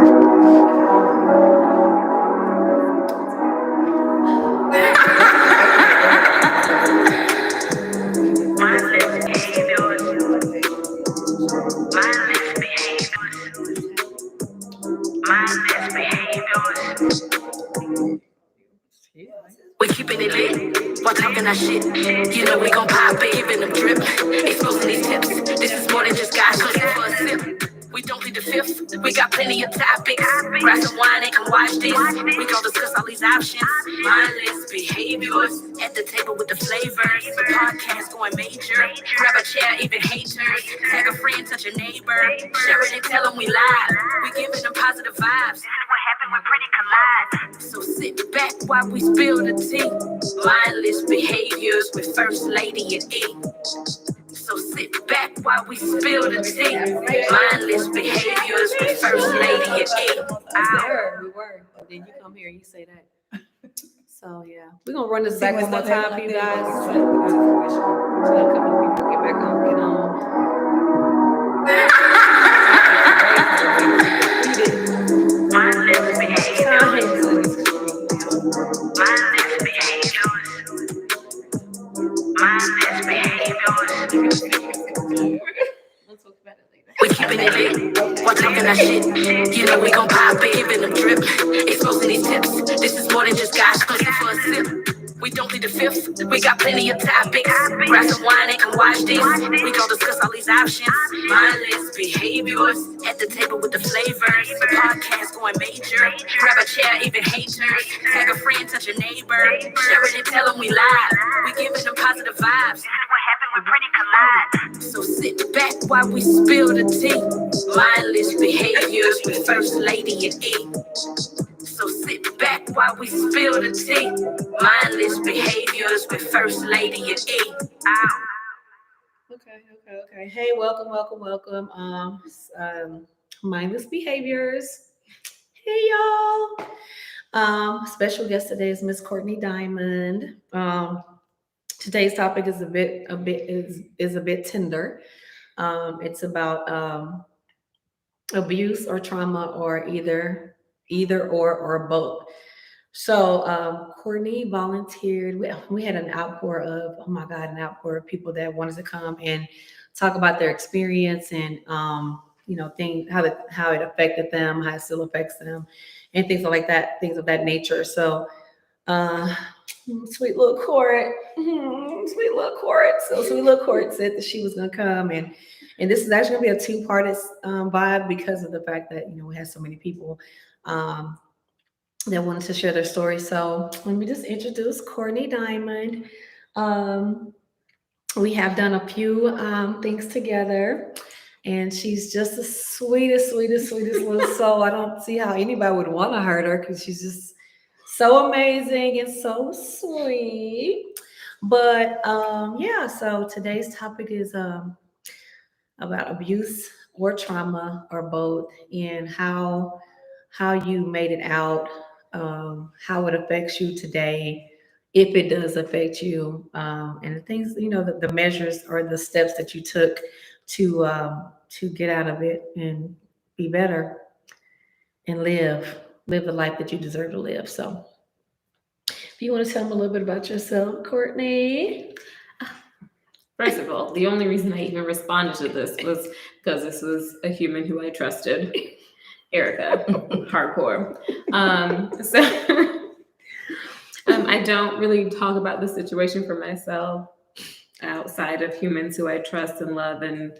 We keeping it lit, while talking our shit. You know we gon' pop it, giving them drip, exposing these tips. This is more than just gossip for a sip. We don't plead the fifth, we got plenty of topics. Grab some wine and come watch this. We gon' discuss all these options. Mindless behaviors, at the table with the flavors. Podcast going major, grab a chair, even haters. Tag a friend, touch a neighbor. Share it and tell them we live. We giving them positive vibes. What happened when Pretty collide? So sit back while we spill the tea. Mindless behaviors with First Lady and E. So sit back while we spill the tea. Mindless behaviors with First Lady and E. We were. And then you come here and you say that. So yeah, we're gonna run this back one more time for you guys. So a couple of people get back on, get on. Mindless behaviors. Mindless behaviors. Mindless behaviors. We keeping it lit, while talking our shit. You know we gon' pop it, giving them drip, exposing these tips. This is more than just gossip for a sip. We don't plead the fifth, we got plenty of topics. Grab some wine and come watch this. We gon' discuss all these options. Mindless behaviors, at the table with the flavors. Podcast going major, grab a chair, even haters. Tag a friend, touch a neighbor. Share it and tell them we live. We giving them positive vibes. This is what happened when Pretty collide. So sit back while we spill the tea. Mindless behaviors with First Lady and E. So sit back while we spill the tea. Mindless behaviors with First Lady and E. Ow. Okay. Hey, welcome. Mindless Behaviors. Hey, y'all. Special guest today is Miss Courtney Diamond. Today's topic is a bit tender. It's about abuse or trauma, or either or both. So Courtney volunteered. We had an outpour of people that wanted to come and talk about their experience and things, how it affected them, how it still affects them, and things like that, things of that nature. So sweet little Court. So sweet little Court said that she was gonna come, and this is actually gonna be a two-parted vibe because of the fact that we have so many people that wanted to share their story. So let me just introduce Courtney Diamond. We have done a few things together, and she's just the sweetest little soul. I don't see how anybody would want to hurt her because she's just so amazing and so sweet. But so today's topic is about abuse or trauma or both, and how you made it out, how it affects you today, if it does affect you, and the things, the measures or the steps that you took to get out of it and be better and live the life that you deserve to live. So if you want to tell them a little bit about yourself, Courtney. First of all, the only reason I even responded to this was because this was a human who I trusted, Erica, hardcore. I don't really talk about the situation for myself outside of humans who I trust and love and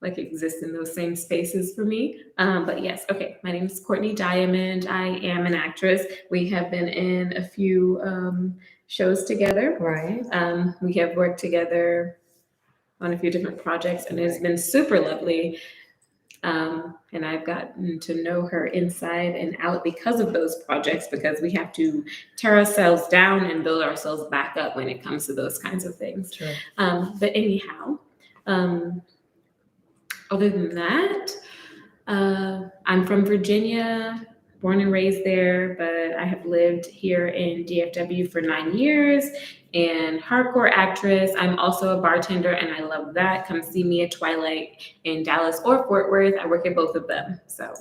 exist in those same spaces for me. But yes, okay. My name is Courtney Diamond. I am an actress. We have been in a few shows together. Right. We have worked together on a few different projects, and it has been super lovely. And I've gotten to know her inside and out because of those projects, because we have to tear ourselves down and build ourselves back up when it comes to those kinds of things. Sure. But anyhow, other than that, I'm from Virginia, born and raised there, but I have lived here in DFW for 9 years, and hardcore actress. I'm also a bartender, and I love that. Come see me at Twilight in Dallas or Fort Worth. I work at both of them. So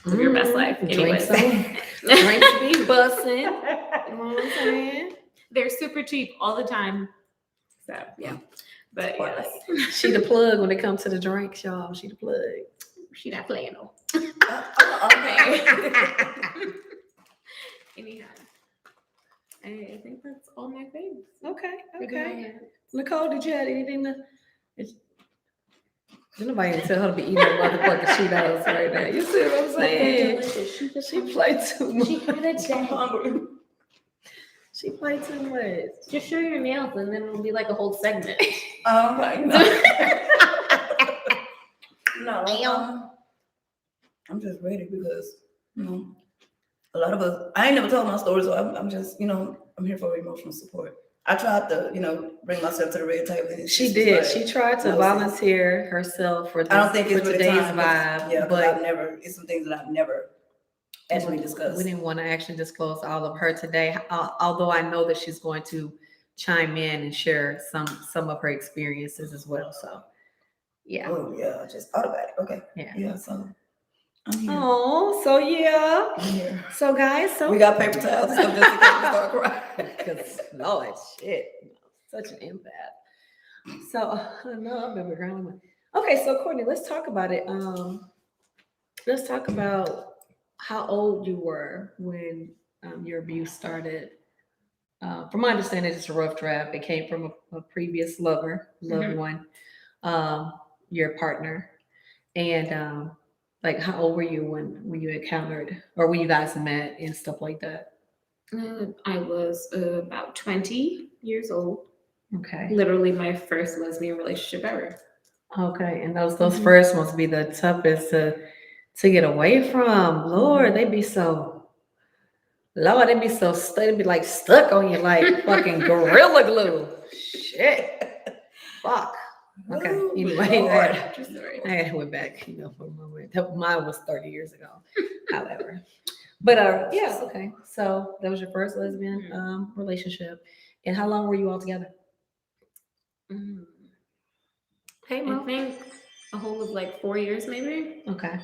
Live your best life. Anyways. Drinks be busting. You know what I'm saying? They're super cheap all the time. So yeah. But yes. She the plug when it comes to the drinks, y'all. She the plug. She not playing though. Okay. Anyhow. I think that's all my things. Okay. Nicole, did you have anything to? Nobody can tell her to be eating motherfucking Cheetos right now. You see what I'm saying? She played too much. She had a day. She played too much. Just show your nails and then it'll be like a whole segment. Oh my God. No, I'm just ready because, a lot of us, I ain't never told my story, so I'm just, I'm here for emotional support. I tried to, bring myself to the red table. And she did. She tried to volunteer herself for this, I don't think it's for today's vibe. Yeah, but it's some things that I've never actually discussed. We didn't want to actually disclose all of her today, although I know that she's going to chime in and share some of her experiences as well. So, yeah. Oh, yeah, just automatic. Okay. Yeah, so I'm here. Oh, so yeah. I'm here. So guys, we got paper towels and stuff just in case we start crying. Because Lord, shit, such an empath. So no, I've been grounded. Okay, so Courtney, let's talk about it. Let's talk about how old you were when your abuse started. From my understanding, it's a rough draft. It came from a previous loved one, your partner, and like how old were you when you encountered, or when you guys met and stuff like that? I was about 20 years old. Okay. Literally my first lesbian relationship ever. Okay, and those first ones be the toughest to get away from. Lord, they be so they'd be like stuck on you like fucking gorilla glue. Shit. Fuck. Okay. Anyway, I went back, for a moment. Mine was 30 years ago, however. But yeah, okay. So that was your first lesbian relationship. And how long were you all together? Hey, Mo. I think a whole of like 4 years, maybe. Okay.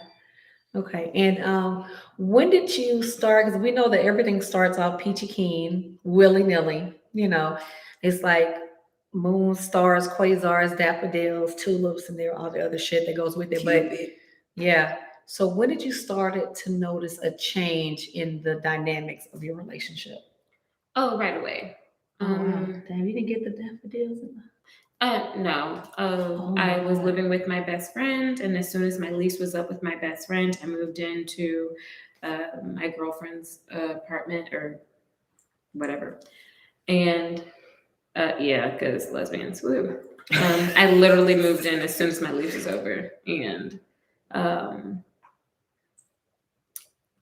And when did you start? Because we know that everything starts off peachy keen, willy-nilly. It's like moons, stars, quasars, daffodils, tulips, and all the other shit that goes with it. But yeah. So when did you start to notice a change in the dynamics of your relationship? Oh, right away. Damn, you didn't get the daffodils? No. I was living with my best friend, and as soon as my lease was up with my best friend, I moved into my girlfriend's apartment or whatever. And because lesbians, woo. I literally moved in as soon as my lease was over, and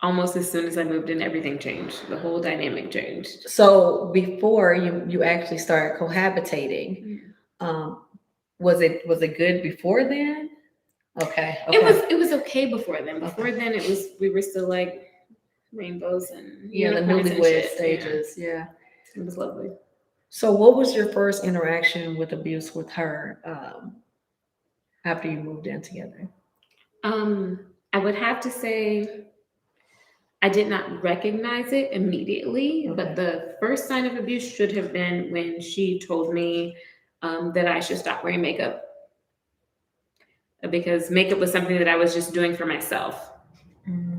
almost as soon as I moved in, everything changed. The whole dynamic changed. So before you actually started cohabitating, was it good before then? Okay. It was okay before then. Before then, we were still like rainbows and the newlywed stages. Yeah, it was lovely. So what was your first interaction with abuse with her after you moved in together? I would have to say I did not recognize it immediately, but the first sign of abuse should have been when she told me that I should stop wearing makeup, because makeup was something that I was just doing for myself.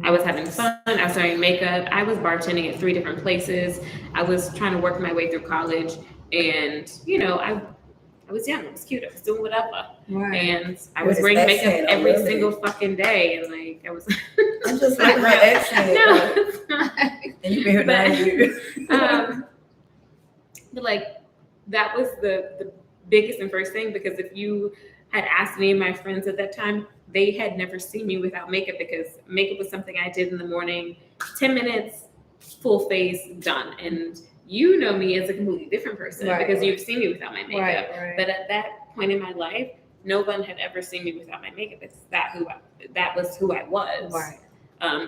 I was having fun. I was wearing makeup. I was bartending at 3 different places. I was trying to work my way through college, and I was young. I was cute. I was doing whatever, and I was wearing makeup every single fucking day. And like I was, I'm just like my accent. No, it's not. And you've been here 9 years. But like that was the biggest and first thing, because if you had asked any of my friends at that time, they had never seen me without makeup, because makeup was something I did in the morning, 10 minutes, full face, done. And you know me as a completely different person because you've seen me without my makeup. Right. But at that point in my life, no one had ever seen me without my makeup. That was who I was. Right.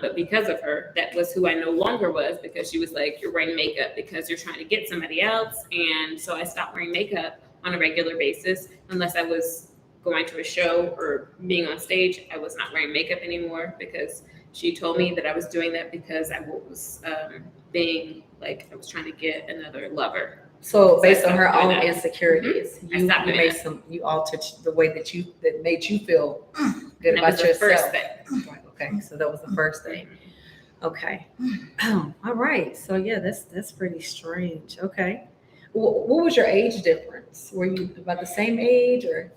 But because of her, that was who I no longer was, because she was like, you're wearing makeup because you're trying to get somebody else. And so I stopped wearing makeup on a regular basis unless I was going to a show or being on stage, I was not wearing makeup anymore because she told me that I was doing that because I was being like, I was trying to get another lover. So based I on her stopped doing own that. insecurities, I stopped doing that. you altered the way that made you feel good That about was the yourself. first thing. Right, okay, so that was the first thing. Okay. All right. So yeah, that's pretty strange. Okay. What was your age difference? Were you about the same age, or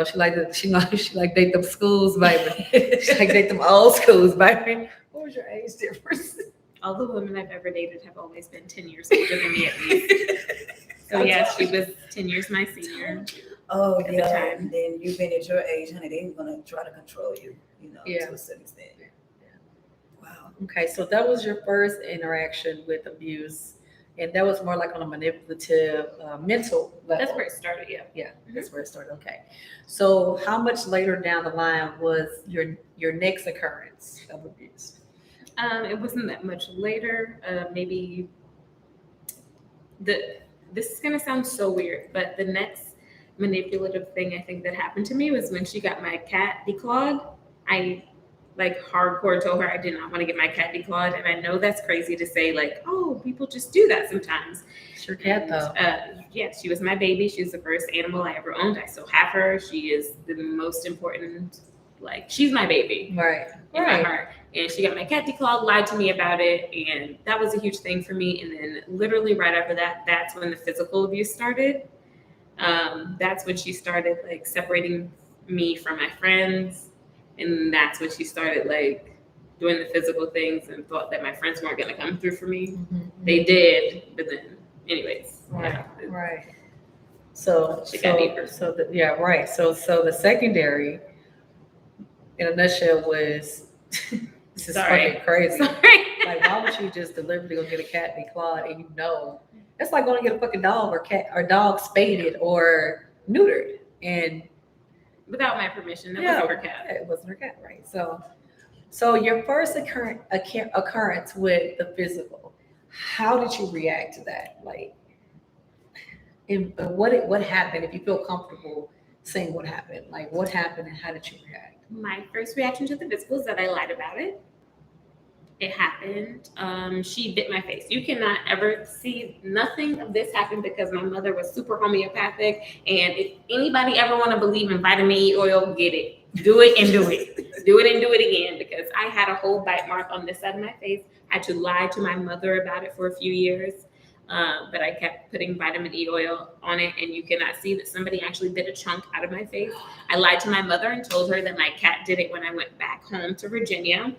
she like date them schools, baby. She like date them old schools, baby. What was your age difference? All the women I've ever dated have always been 10 years older than me at least. So yeah, she was 10 years my senior. Oh At the yeah, time. and then you've been at your age, honey. They're gonna try to control you, Yeah. to a certain extent. Wow. Okay, so that was your first interaction with abuse, and that was more like on a manipulative, mental level. That's where it started, yeah. Yeah, that's where it started. Okay, so how much later down the line was your next occurrence of abuse? It wasn't that much later. Maybe this is gonna sound so weird, but the next manipulative thing I think that happened to me was when she got my cat declawed. I like hardcore told her I did not want to get my cat declawed, and I know that's crazy to say, like, oh, people just do that sometimes. It's your cat though. Yeah, she was my baby. She was the first animal I ever owned. I still have her. She is the most important. Like, she's my baby. Right. In my heart. And she got my cat declawed, lied to me about it, and that was a huge thing for me. And then literally right after that, that's when the physical abuse started. That's when she started like separating me from my friends, and that's when she started like doing the physical things and thought that my friends weren't going to come through for me. Mm-hmm. They did, but then anyways. Right. Yeah. Right. So got deeper. Right. So the secondary, in a nutshell, was this is fucking crazy. Sorry. Like, why would you just deliberately go get a cat declawed and it's like going to get a fucking dog or dog spaded or neutered and without my permission. That wasn't her cat. Yeah, it wasn't her cat, right? So your first occurrence with the physical, how did you react to that? Like, and what happened? If you feel comfortable saying what happened, like what happened and how did you react? My first reaction to the physical is that I lied about it. It happened. She bit my face. You cannot ever see nothing of this happen because my mother was super homeopathic. And if anybody ever want to believe in vitamin E oil, get it. Do it and do it. Do it and do it again, because I had a whole bite mark on this side of my face. I had to lie to my mother about it for a few years. But I kept putting vitamin E oil on it, and you cannot see that somebody actually bit a chunk out of my face. I lied to my mother and told her that my cat did it when I went back home to Virginia.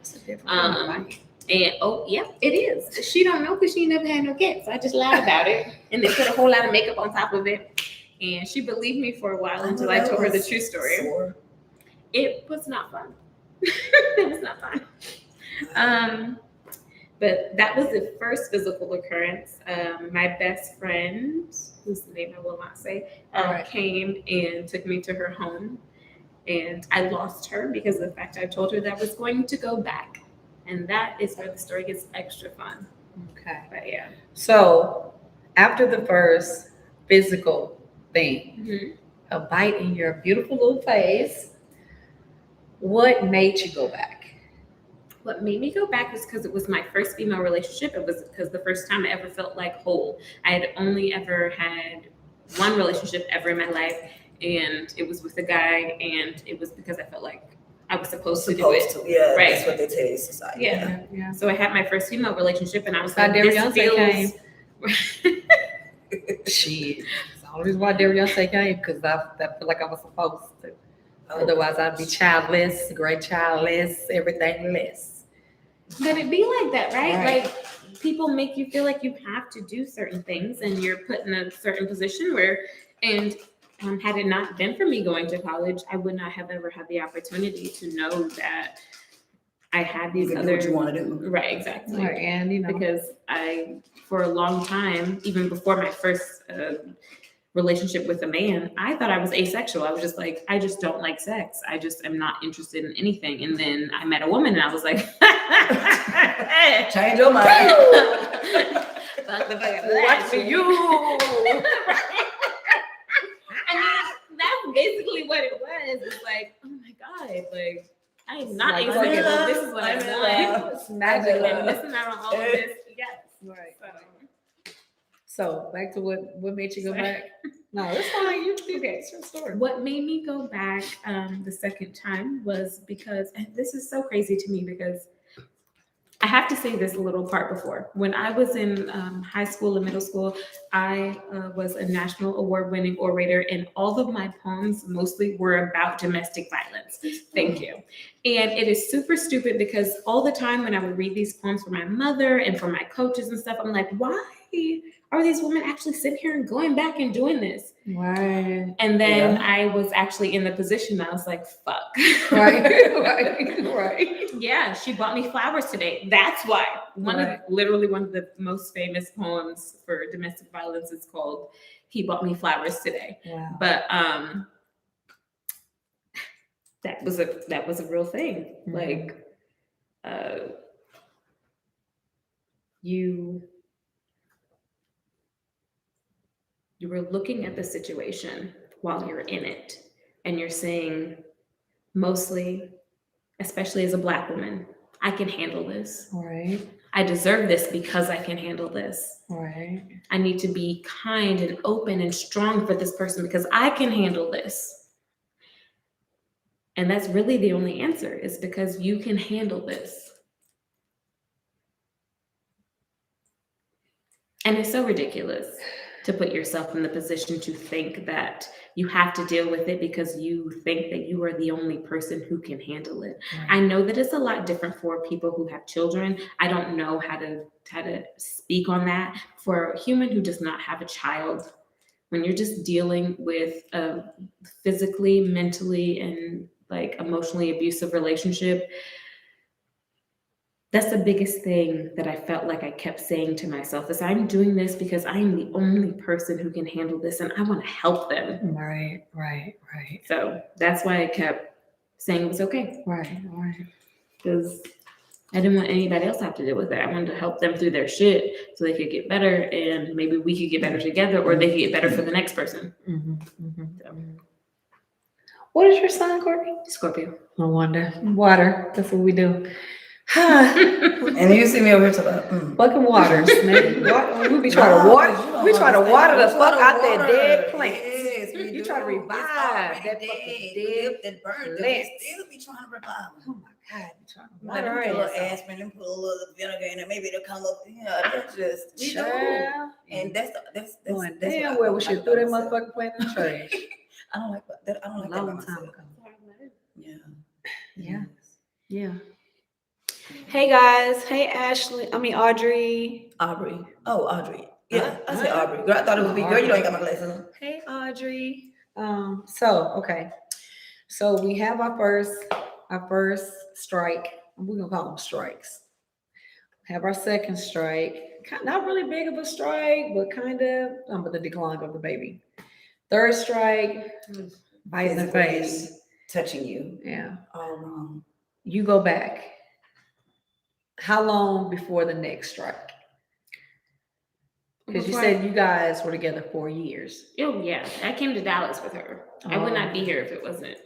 And oh yeah, it is. She don't know because she never had no cats. So I just lied about it and then put a whole lot of makeup on top of it. And she believed me for a while until I told her the true story. Sore. It was not fun. It was not fun. But that was the first physical occurrence. My best friend, whose name I will not say, came and took me to her home. And I lost her because of the fact I told her that I was going to go back. And that is where the story gets extra fun. Okay. But yeah. So after the first physical thing, a bite in your beautiful little face, what made you go back? What made me go back was because it was my first female relationship. It was because the first time I ever felt like whole. I had only ever had one relationship ever in my life, and it was with a guy, and it was because I felt like I was supposed to do it. Yeah, right. That's what they tell you, society. Yeah. So I had my first female relationship, and I was like, this Beyonce feels... Shit. It's the only reason why Beyonce came, because I feel like I was supposed to. Otherwise, I'd be childless, great childless, everything less. But it be like that, right? Like, people make you feel like you have to do certain things, and you're put in a certain position where, and had it not been for me going to college, I would not have ever had the opportunity to know that I had these other. Do what you want to do. Right, exactly. Right, and because I, for a long time, even before my first relationship with a man, I thought I was asexual. I was just like, I just don't like sex. I just am not interested in anything. And then I met a woman, and I was like, change your mind. What for you? I mean, that's basically what it was. It's like, oh my God, like I am not Like, able to I'm give in up. This is what I I'm in want. love. It's magical. And missing out on all of this. Yes. Right. So, So back to what made you go Sorry. back? No, it's fine. You Okay. it's your story. What made me go back the second time was because, and this is so crazy to me because I have to say this little part before. When I was in high school and middle school, I was a national award-winning orator, and all of my poems mostly were about domestic violence. Thank you. And it is super stupid because all the time when I would read these poems for my mother and for my coaches and stuff, I'm like, why are these women actually sitting here and going back and doing this? Right. And then Yeah. I was actually in the position, I was like, fuck. Right. Right. Yeah, she bought me flowers today. That's why. Literally one of the most famous poems for domestic violence is called "He Bought Me Flowers Today." Wow. But that was a real thing. Mhm. Like you were looking at the situation while you're in it, and you're saying, mostly, especially as a Black woman, I can handle this. Right. I deserve this because I can handle this. Right. I need to be kind and open and strong for this person because I can handle this. And that's really the only answer, is because you can handle this. And it's so ridiculous to put yourself in the position to think that you have to deal with it because you think that you are the only person who can handle it. Right. I know that it's a lot different for people who have children. I don't know how to speak on that. For a human who does not have a child, when you're just dealing with a physically, mentally, and like emotionally abusive relationship, that's the biggest thing that I felt like I kept saying to myself is I'm doing this because I am the only person who can handle this and I want to help them. Right. So that's why I kept saying it was okay. Right. Because I didn't want anybody else to have to deal with it. I wanted to help them through their shit so they could get better, and maybe we could get better together, or they could get better for the next person. So, What is your sign, Courtney? Scorpio. No wonder. Water. That's what we do. And you see me over here talking about Fucking waters, man. We be trying to water. We try to water the fuck out that dead plants. Yes, we You do. try to revive It's that already fucking dead. dead That burned. plants. They still be trying to revive them. Oh my God, you trying to Like, water put a our little ass aspirin and put a little vinegar in it. Maybe it'll come up. Yeah, that's just we do. Child. And that's Going that's damn what I well, don't we should like throw that about myself. motherfucking plant in the trash. I don't like that. I don't like that Long about time myself. ago. Yeah. Yeah. Hey guys. Hey Ashley. Audrey. Oh, Audrey. Yeah, I said Aubrey. Girl, I thought it was me. Girl, you don't got my glasses on. Hey Audrey. So we have our first strike. We're gonna call them strikes. Have our second strike. Not really big of a strike, but kind of but the decline of the baby. Third strike, bite in the face. Touching you. Yeah. All wrong. You go back. How long before the next strike? Because you said you guys were together 4 years. Oh yeah, I came to Dallas with her. I would not be here if it wasn't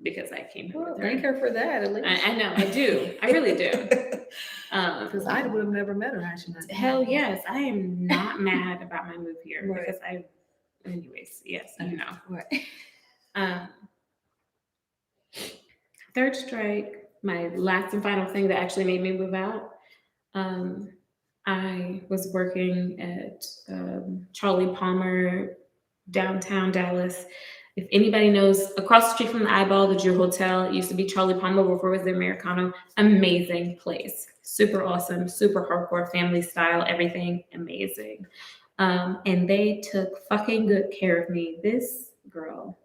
because I came here Well, with her. thank her for that, at least. I know, I do. I really do. Because I would have never met her had she not. Hell yes, I am not mad about my move here Right. because anyways, yes, you know. Right. Third strike, my last and final thing that actually made me move out. I was working at Charlie Palmer, downtown Dallas. If anybody knows, across the street from the Eyeball, the Drew Hotel, it used to be Charlie Palmer before it was the Americano. Amazing place. Super awesome, super hardcore, family style, everything amazing. And they took fucking good care of me. This girl.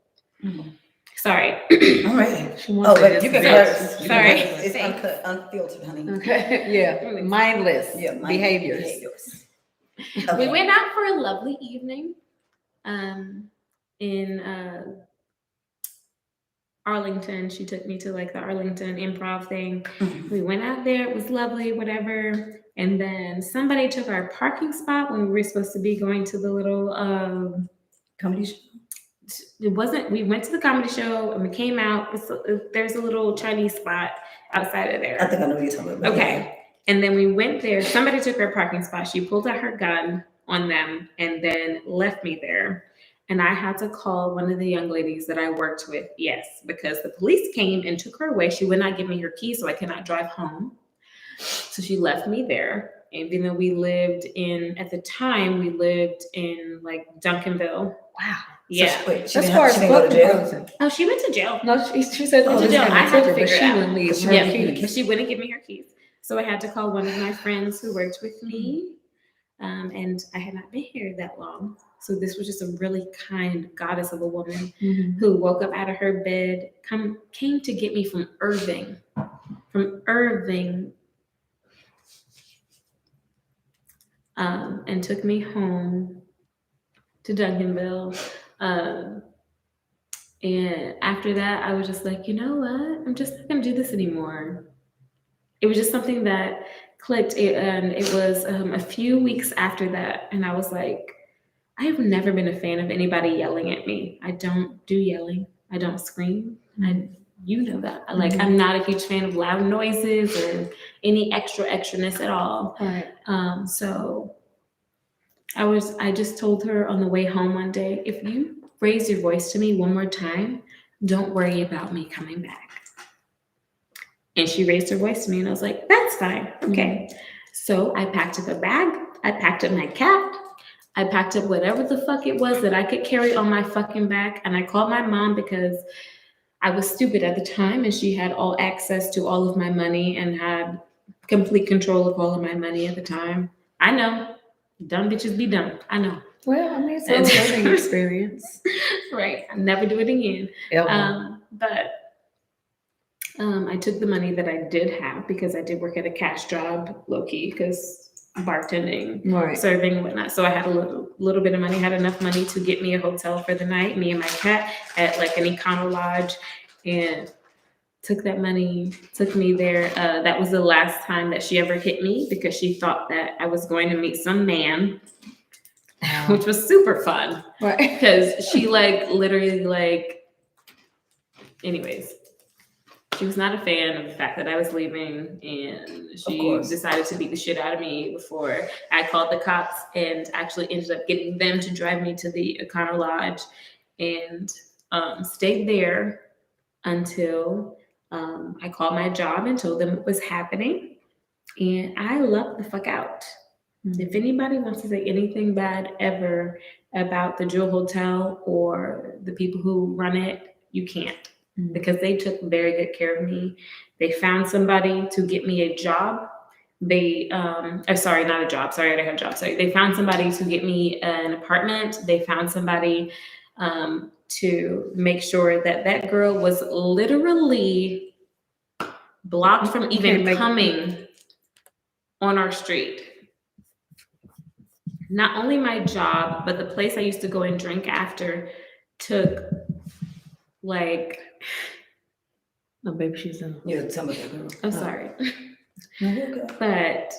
Sorry. I'm ready. She wants But you can curse. Sorry. You can curse. It's uncut, unfiltered, honey. Okay. Yeah. Mindless behaviors. Okay. We went out for a lovely evening in Arlington. She took me to like the Arlington improv thing. Mhm. We went out there. It was lovely, whatever. And then somebody took our parking spot when we were supposed to be going to the little Comedy show. it wasn't. We went to the comedy show and we came out. There's a little Chinese spot outside of there. I think I know what you're talking about. Okay. And then we went there. Somebody took her parking spot. She pulled out her gun on them and then left me there. And I had to call one of the young ladies that I worked with. Yes, because the police came and took her away. She would not give me her keys, so I could not drive home. So she left me there. And even though at the time, we lived in like Duncanville. Wow. Yeah. So, wait, That's far as she didn't go to jail. fucking. Oh, she went to jail. No, she said, Went oh, to this jail. guy I had to took her, but figure she it out. wouldn't leave her Yeah, keys. but she wouldn't give me her keys. So I had to call one of my friends who worked with me. And I had not been here that long. So this was just a really kind goddess of a woman who woke up out of her bed, came to get me from Irving, and took me home to Duncanville. And after that, I was just like, you know what? I'm just not gonna do this anymore. It was just something that clicked, and it was a few weeks after that, and I was like, I have never been a fan of anybody yelling at me. I don't do yelling. I don't scream. You know that. I'm not a huge fan of loud noises or any extraness at all. Right. So I just told her on the way home one day, if you raise your voice to me one more time, don't worry about me coming back. And she raised her voice to me and I was like, that's fine. Okay. So I packed up a bag. I packed up my cat. I packed up whatever the fuck it was that I could carry on my fucking back. And I called my mom because I was stupid at the time and she had all access to all of my money and had complete control of all of my money at the time. I know. Dumb bitches be dumb. I know. Well, I mean, it's a learning experience. Right. I'll never do it again. But I took the money that I did have because I did work at a cash job, low-key, because bartending, serving and whatnot. So I had a little bit of money, had enough money to get me a hotel for the night, me and my cat at like an Econo Lodge, and took that money, took me there. That was the last time that she ever hit me because she thought that I was going to meet some man, which was super fun. Right. Because she anyways. She was not a fan of the fact that I was leaving, and she decided to beat the shit out of me before I called the cops and actually ended up getting them to drive me to the Econo Lodge and stayed there until I called my job and told them what was happening. And I lucked the fuck out. If anybody wants to say anything bad ever about the Jewel Hotel or the people who run it, you can't. Because they took very good care of me. They found somebody to get me a job. They, sorry, not a job. Sorry, I didn't have a job. Sorry. They found somebody to get me an apartment. They found somebody to make sure that girl was literally blocked from even coming on our street. Not only my job, but the place I used to go and drink after took like, no, baby, she's in. Yeah, tell me that girl. I'm sorry. Okay. But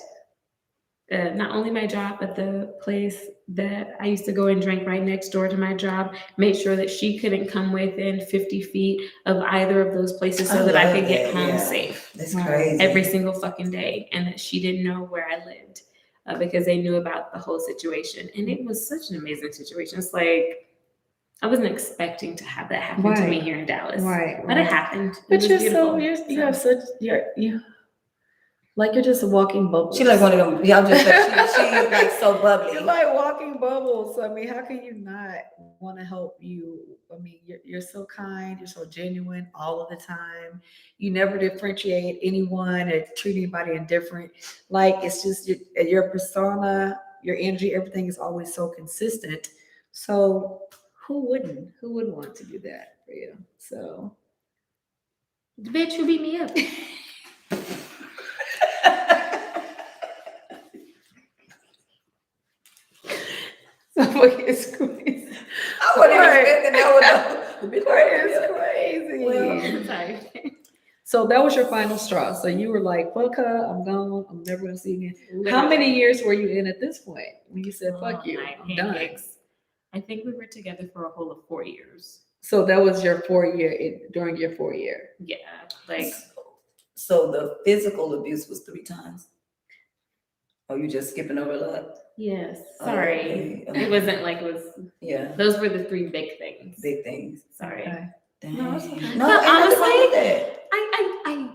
not only my job, but the place that I used to go and drink right next door to my job, made sure that she couldn't come within 50 feet of either of those places so that I could get home safe. That's crazy. Every single fucking day. And that she didn't know where I lived because they knew about the whole situation. And it was such an amazing situation. It's like, I wasn't expecting to have that happen to me here in Dallas. Right. But it happened. But you're you're just a walking bubble. She like one of them. Yeah, I'm just like, she like so bubbly. You're like walking bubbles. So, I mean, how can you not want to help you? I mean, you're so kind. You're so genuine all of the time. You never differentiate anyone or treat anybody indifferent. Like, it's just your persona, your energy, everything is always so consistent. So who wouldn't want to do that for you? So the bitch who beat me up. It's crazy. I wouldn't even that would It's crazy. Well, sorry. So that was your final straw. So you were like, fuck her, I'm gone. I'm never gonna see you again. How many years were you in at this point when you said fuck you? I'm done. I think we were together for a whole of 4 years. So that was your 4 year, during your 4 year. Yeah, like So the physical abuse was 3 times. Oh, you just skipping over a lot? yes. Oh, Sorry, okay. it wasn't like it was. Yeah, Those were the 3 big things. big things. Sorry. Okay. Dang. No, it's okay. No, But ain't nothing wrong honestly, with that. I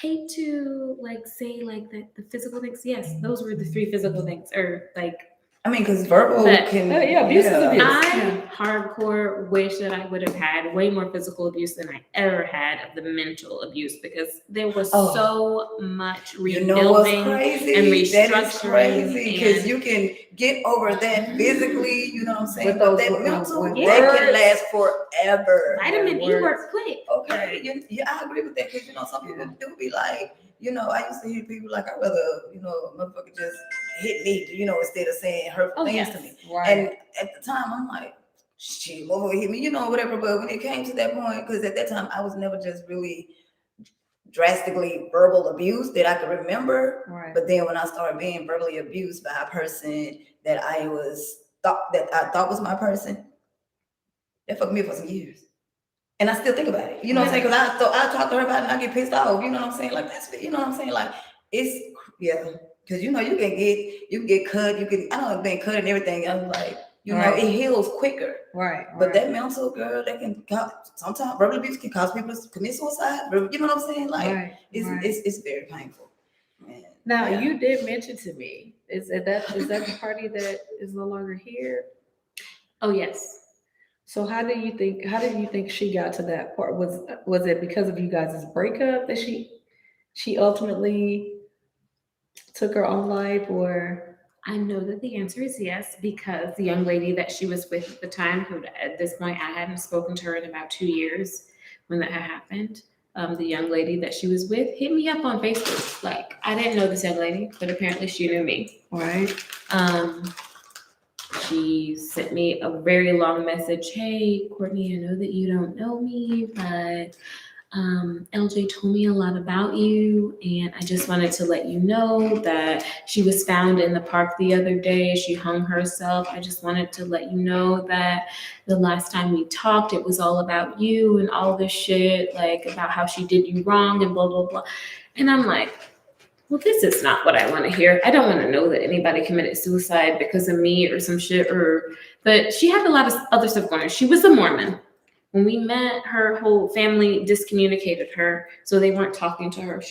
hate to like say like that the physical things. Yes, those were the 3 physical things, or like I mean, because verbal But- can. Yeah, abuse is abuse. I hardcore wish that I would have had way more physical abuse than I ever had of the mental abuse, because there was Oh. so much You know what's rebuilding. crazy? and That is restructuring crazy because and- you can get over that physically. You know what I'm saying? With But those that with mental, words. that can last forever. Vitamin E words. work quick. Okay, yeah, I agree with that because some people do be like, I used to hear people like, I'd rather, a motherfucker just hit me, instead of saying hurtful things to me. Right. And at the time, I'm like, shit, motherfucker hit me, whatever. But when it came to that point, because at that time, I was never just really drastically verbal abused that I could remember. Right. But then when I started being verbally abused by a person that I thought was my person, that fucked me up for some years. And I still think about it. You know what I'm saying? Because I talk to her about it and I get pissed off. You know what I'm saying? Like that's, you know what I'm saying? Like it's, yeah. Because you can get cut. I know I've been cut and everything. I'm like, Right. it heals quicker. Right. But that mental, girl, that can sometimes verbal abuse can cause people to commit suicide. You know what I'm saying? Like it's very painful. Man. Now Yeah. you did mention to me, is that the party that is no longer here? Oh yes. So how do you think she got to that part? Was it because of you guys' breakup that she ultimately took her own life, or? I know that the answer is yes, because the young lady that she was with at the time, who at this point I hadn't spoken to her in about 2 years when that had happened. The young lady that she was with hit me up on Facebook. Like, I didn't know this young lady, but apparently she knew me. Right. She sent me a very long message. Hey, Courtney, I know that you don't know me, but LJ told me a lot about you, and I just wanted to let you know that she was found in the park the other day. She hung herself. I just wanted to let you know that the last time we talked, it was all about you and all this shit, like about how she did you wrong and blah, blah, blah. And I'm like, well, this is not what I want to hear. I don't want to know that anybody committed suicide because of me or some shit. But she had a lot of other stuff going on. She was a Mormon. When we met, her whole family discommunicated her, so they weren't talking to her.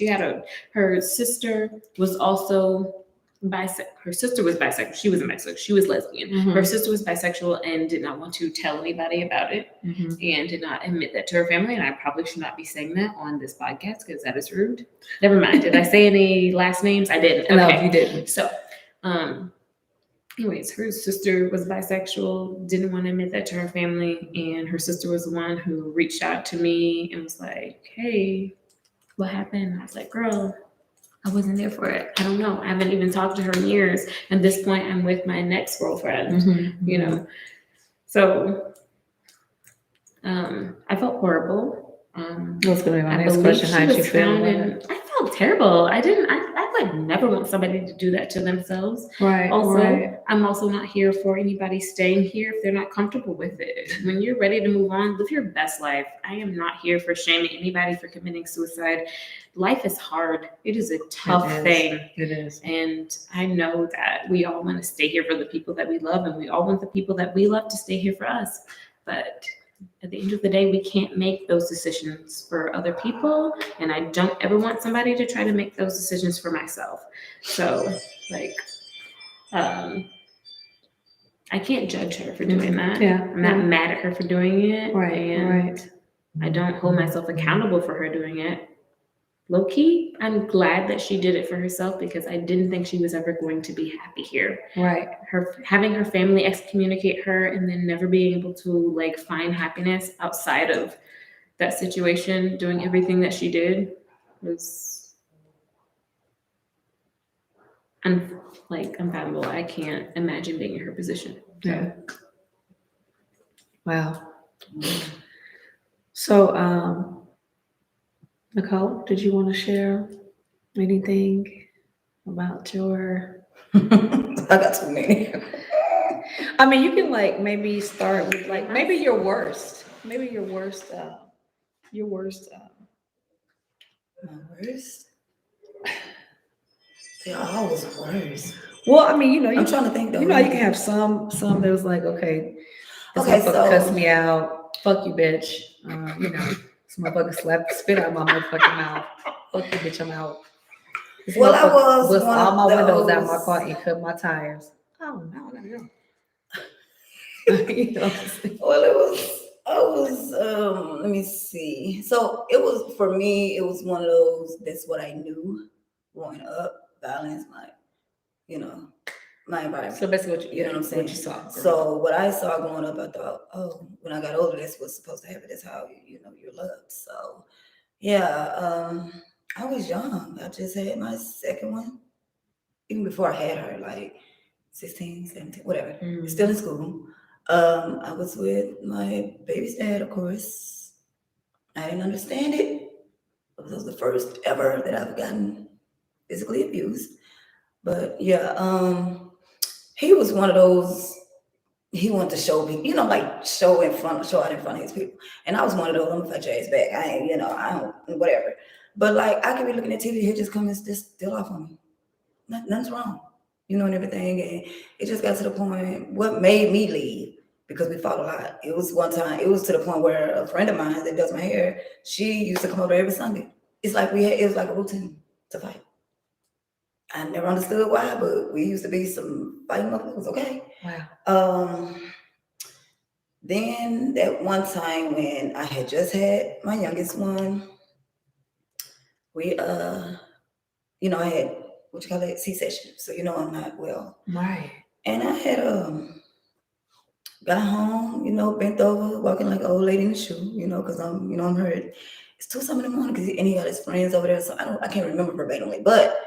Her sister was also bisexual. Her sister was bisexual. She wasn't bisexual. She was lesbian. Mhm. Her sister was bisexual and did not want to tell anybody about it, and did not admit that to her family. And I probably should not be saying that on this podcast because that is rude. Never mind. Did I say any last names? I didn't. No, Okay. you didn't. So, anyways, her sister was bisexual, didn't want to admit that to her family, and her sister was the one who reached out to me and was like, hey, what happened? I was like, girl, I wasn't there for it. I don't know. I haven't even talked to her in years. At this point, I'm with my next girlfriend, So I felt horrible. That's gonna be my I next believe question. she How did you was feel found about in- it? I felt terrible. I would never want somebody to do that to themselves. Right. Also, right. I'm also not here for anybody staying here if they're not comfortable with it. When you're ready to move on, live your best life. I am not here for shaming anybody for committing suicide. Life is hard. It is a tough thing. It is. And I know that we all want to stay here for the people that we love, and we all want the people that we love to stay here for us. But at the end of the day, we can't make those decisions for other people. And I don't ever want somebody to try to make those decisions for myself. So, I can't judge her for doing that. Yeah. I'm not mad at her for doing it. Right. And Right. I don't hold myself accountable for her doing it. Low key, I'm glad that she did it for herself because I didn't think she was ever going to be happy here. Right. Having her family excommunicate her and then never being able to find happiness outside of that situation, doing everything that she did was unfathomable. I can't imagine being in her position. Yeah. Wow. So, Nicole, did you want to share anything about your? I got too many. I mean, you can like maybe start with like maybe your worst. Maybe your worst. Your worst. My worst. They're always worse. Well, I mean, I'm trying to think though. You know, you can have some that was like, okay, this Okay, motherfucker so- cussed me out. Fuck you, bitch. You know, this motherfucker slapped the spit out of my motherfucking mouth. Fuck you, bitch. I'm out. This Well, I motherfucker was bust one all of my windows out those- my car and cut my tires. Oh no, I gotta go. You know what I'm saying? Well, let me see. So it was, for me, it was one of those, that's what I knew growing up, violence, my environment. So basically, what You know what I'm saying? What you saw. So what I saw growing up, I thought, oh, when I got older, that's what's supposed to happen. That's how, you're loved. So yeah, I was young. I just had my second one. Even before I had her, like 16, 17, whatever. Still in school. I was with my baby's dad, of course. I didn't understand it. This was the first ever that I've gotten physically abused. But yeah, he was one of those, he wanted to show me, like show out in front of his people. And I was one of those, I'm gonna fight your ass back. I ain't, I don't, whatever. But like, I could be looking at TV, he'll just come and just steal off on me. Nothing's wrong, and everything. And it just got to the point, what made me leave, because we fought a lot. It was one time, it was to the point where a friend of mine that does my hair, she used to come over every Sunday. It's like it was like a routine to fight. I never understood why, but we used to be some fighting motherfuckers, okay? Wow. Then that one time when I had just had my youngest one, we I had C-section, so I'm not well. Right. And I had got home, bent over, walking like an old lady in the shoe, because I'm hurt. It's 2-something in the morning, and he got his friends over there, so I can't remember verbatimly, but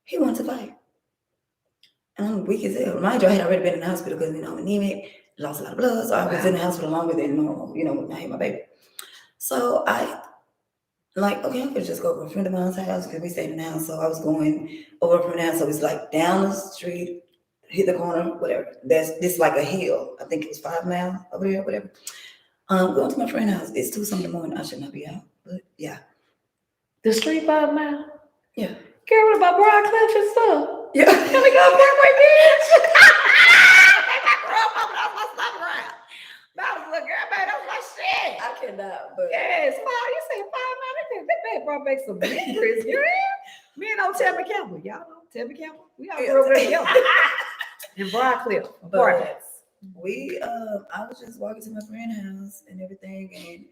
he wanted to fight. And I'm weak as hell. Mind you, I had already been in the hospital because, I'm anemic, lost a lot of blood, so I was in the hospital longer than normal, when I had my baby. So I, okay, I'm gonna just go over a friend of mine's house because we stayed in the house. So I was going over from the house. So it's like down the street, hit the corner, whatever. This like a hill. I think it was 5 miles over there, whatever. Going to my friend's house. It's 2-something in the morning. I should not be out, but yeah. The street 5 mile? Yeah. Girl, what about Broad Cliff and stuff? Yeah. Can we go Broadway Beach? I cannot, but Yes, you say 5 miles. That brought back some memories. You hear? Me and old Tabby Campbell. Y'all know Tabby Campbell? We all grew up together. In Broad Cliff. But I was just walking to my friend's house and everything, and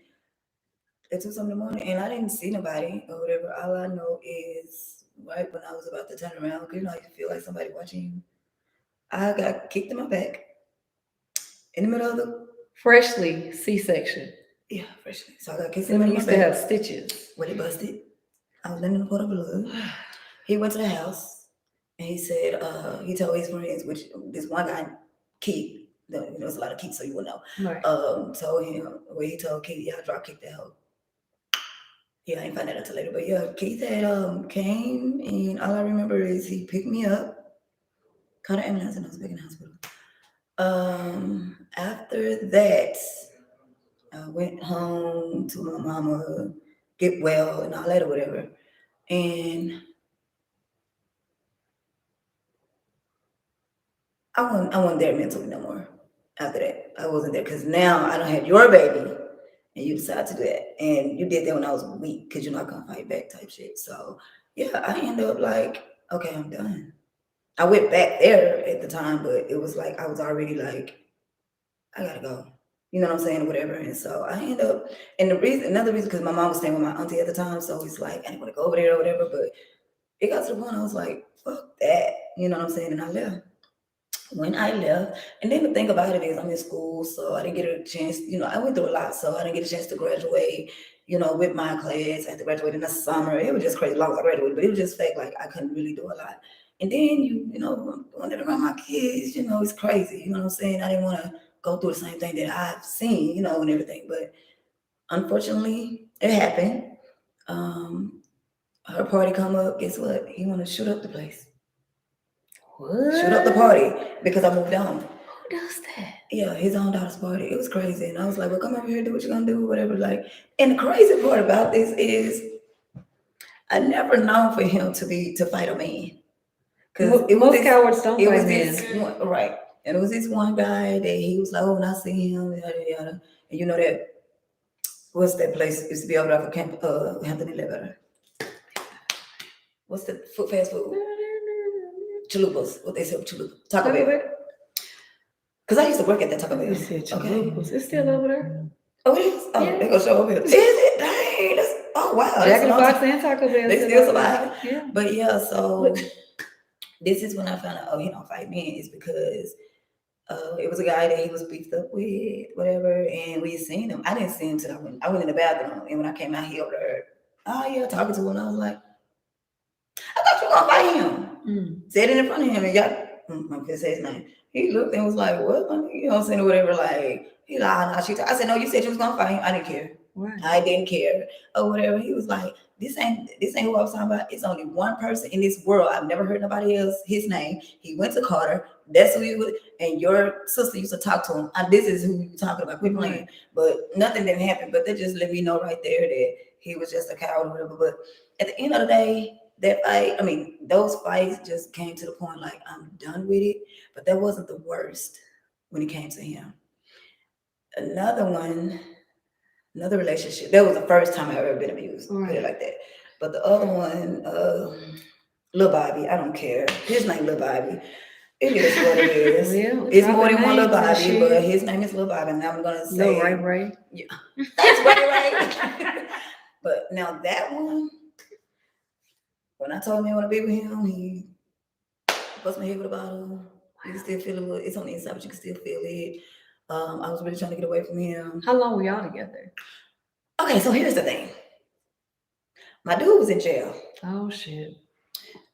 it was 2-something in the morning, and I didn't see nobody or whatever. All I know is right when I was about to turn around, you feel like somebody watching you. I got kicked in my back in the middle of the Freshly C-section. Yeah, freshly. So I got kicked So in the we middle used of to my have back. stitches. When it busted, I was laying in a pot of blood. He went to the house and he said, he told his friends, which this one guy, Keith, there's a lot of Keith, so you will know. Right. Told him, he told Keith, I drop kicked that hoe. Yeah, I ain't find that out till later. But yeah, Keith had came, and all I remember is he picked me up, called an ambulance, and I was back in the hospital. After that, I went home to my mama, get well and all that or whatever. And I wasn't there mentally no more after that. I wasn't there because now I don't have your baby and you decide to do that. And you did that when I was weak because you're not going to fight back type shit. So yeah, I ended up like, okay, I'm done. I went back there at the time, but it was like, I was already like, I gotta go. You know what I'm saying? Or whatever. And so I ended up, and another reason, because my mom was staying with my auntie at the time. So it's like, I didn't want to go over there or whatever, but it got to the point I was like, fuck that. You know what I'm saying? And I left. When I left, and then the thing about it is I'm in school, so I didn't get a chance, I went through a lot, so I didn't get a chance to graduate, with my class. I had to graduate in the summer. It was just crazy long as I graduated, but it was just fake, like I couldn't really do a lot. And then when they're around my kids, it's crazy. You know what I'm saying? I didn't want to go through the same thing that I've seen, and everything. But unfortunately, it happened. Her party come up, guess what? He want to shoot up the place. What? Shoot up the party because I moved on. Who does that? Yeah, his own daughter's party. It was crazy. And I was like, well, come over here, do what you're gonna do, whatever. Like, and the crazy part about this is I never known for him to fight a man. Because Most cowards don't it fight was men. this one, right. And it was this one guy that he was like, oh, when I see him, yada yada. And you know that what's that place? It used to be over there for Camp Hampton Elevator. What's the fast food? Chalupas. What they say chalupa. Taco Bell. Because I used to work at that Taco Bell. It's still over there. Oh, it is? Oh, Yeah. they gonna show up here. Is it? Dang. Oh, wow. Jack in the Box and Taco Bell. They still survive. Yeah. But yeah, so this is when I found out, oh, he don't fight men. Is because it was a guy that he was beefed up with, whatever, and we seen him. I didn't see him till I went in the bathroom, and when I came out, he over there, oh yeah, talking to him, and I was like, I thought you were gonna fight him. Said it in front of him, and I'm gonna say his name. He looked and was like, what? You know what I'm saying, or whatever, like, he like, nah, I said, no, you said you was gonna fight him. I didn't care. Right. I didn't care, or whatever. He was like, this ain't who I was talking about. It's only one person in this world. I've never heard nobody else his name. He went to Carter. That's who he was. And your sister used to talk to him. And this is who you talking about. Quit playing. But nothing didn't happen. But they just let me know right there that he was just a coward or whatever. But at the end of the day, that fight, those fights just came to the point like I'm done with it. But that wasn't the worst when it came to him. Another relationship. That was the first time I've ever been abused. Right. Put it like that. But the other one, Lil Bobby, I don't care. His name Lil Bobby. It is what it is. It's more than one Lil Bobby, but his name is Lil Bobby. And I'm gonna say Ray. Yeah. That's Ray. But now that one, when I told him I want to be with him, he bust my head with a bottle. You can still feel it. It's on the inside, but you can still feel it. I was really trying to get away from him. How long were y'all together? Okay, so here's the thing. My dude was in jail. Oh shit.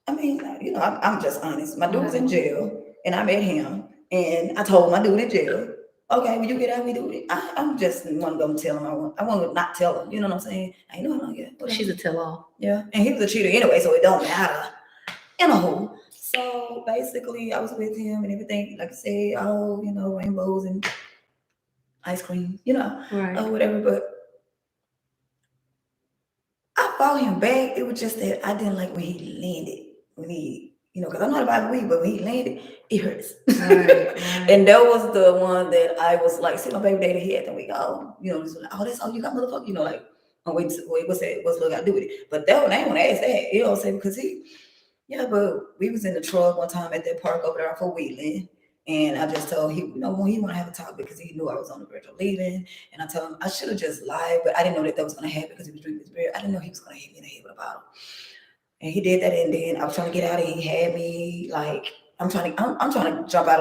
I'm just honest. My dude was in jail, and I met him, and I told my dude in jail, okay, when you get out, we do it. I'm just one of them tell him I want to not tell him. You know what I'm saying? I ain't know how yet. She's a tell-all. Yeah, and he was a cheater anyway, so it don't matter. Anywho, so basically, I was with him and everything. Like I said, rainbows and ice cream, right. or whatever. But I fought him back. It was just that I didn't like when he landed. When he, because I'm not about weed, but when he landed, it hurts. Right. And that was the one that I was like, see my baby daddy here, and we go, like, that's all you got, motherfucker. Like, oh, wait, what's that? What's look got to do with it? But that one, I ain't want to ask that. You know what I'm saying? Because but we was in the truck one time at that park over there for Wheatland. And I just told him, when he want to have a talk because he knew I was on the verge of leaving. And I told him I should have just lied, but I didn't know that was going to happen because he was drinking his beer. I didn't know he was going to hit me in the head with a bottle. And he did that, and then I was trying to get out, and he had me like I'm trying to jump out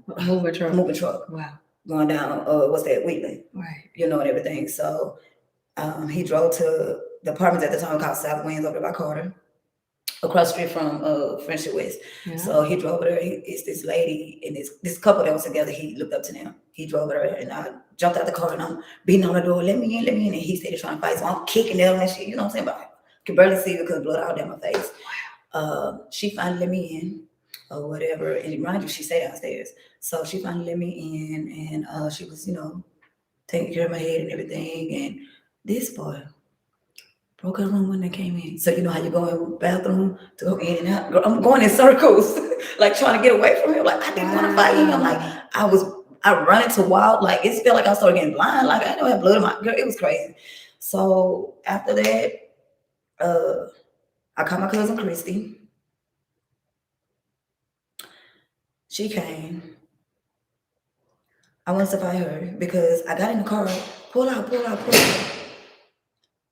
of moving truck. Wow. Going down what's that, Wheatland. Right. And everything. So he drove to the apartments at the time called South Winds over by Carter, across the street from Friendship West. Yeah. So he drove over there. It's this lady and this couple that was together. He looked up to them. He drove over there, and I jumped out the car, and I'm beating on the door. Let me in. And he said he's trying to fight. So I'm kicking them and shit. You know what I'm saying? But I can barely see because blood all down my face. She finally let me in or whatever. And mind you, she stayed downstairs. So she finally let me in, and she was, taking care of my head and everything. And this boy broke her room when they came in. So you know how you go in the bathroom to go in and out? Girl, I'm going in circles, like trying to get away from him. Like I didn't want to fight him. Like I run into wild, like it felt like I started getting blind. Like I know I had blood in my girl. It was crazy. So after that, I called my cousin Christy. She came. I wanted to fight her because I got in the car, pull out.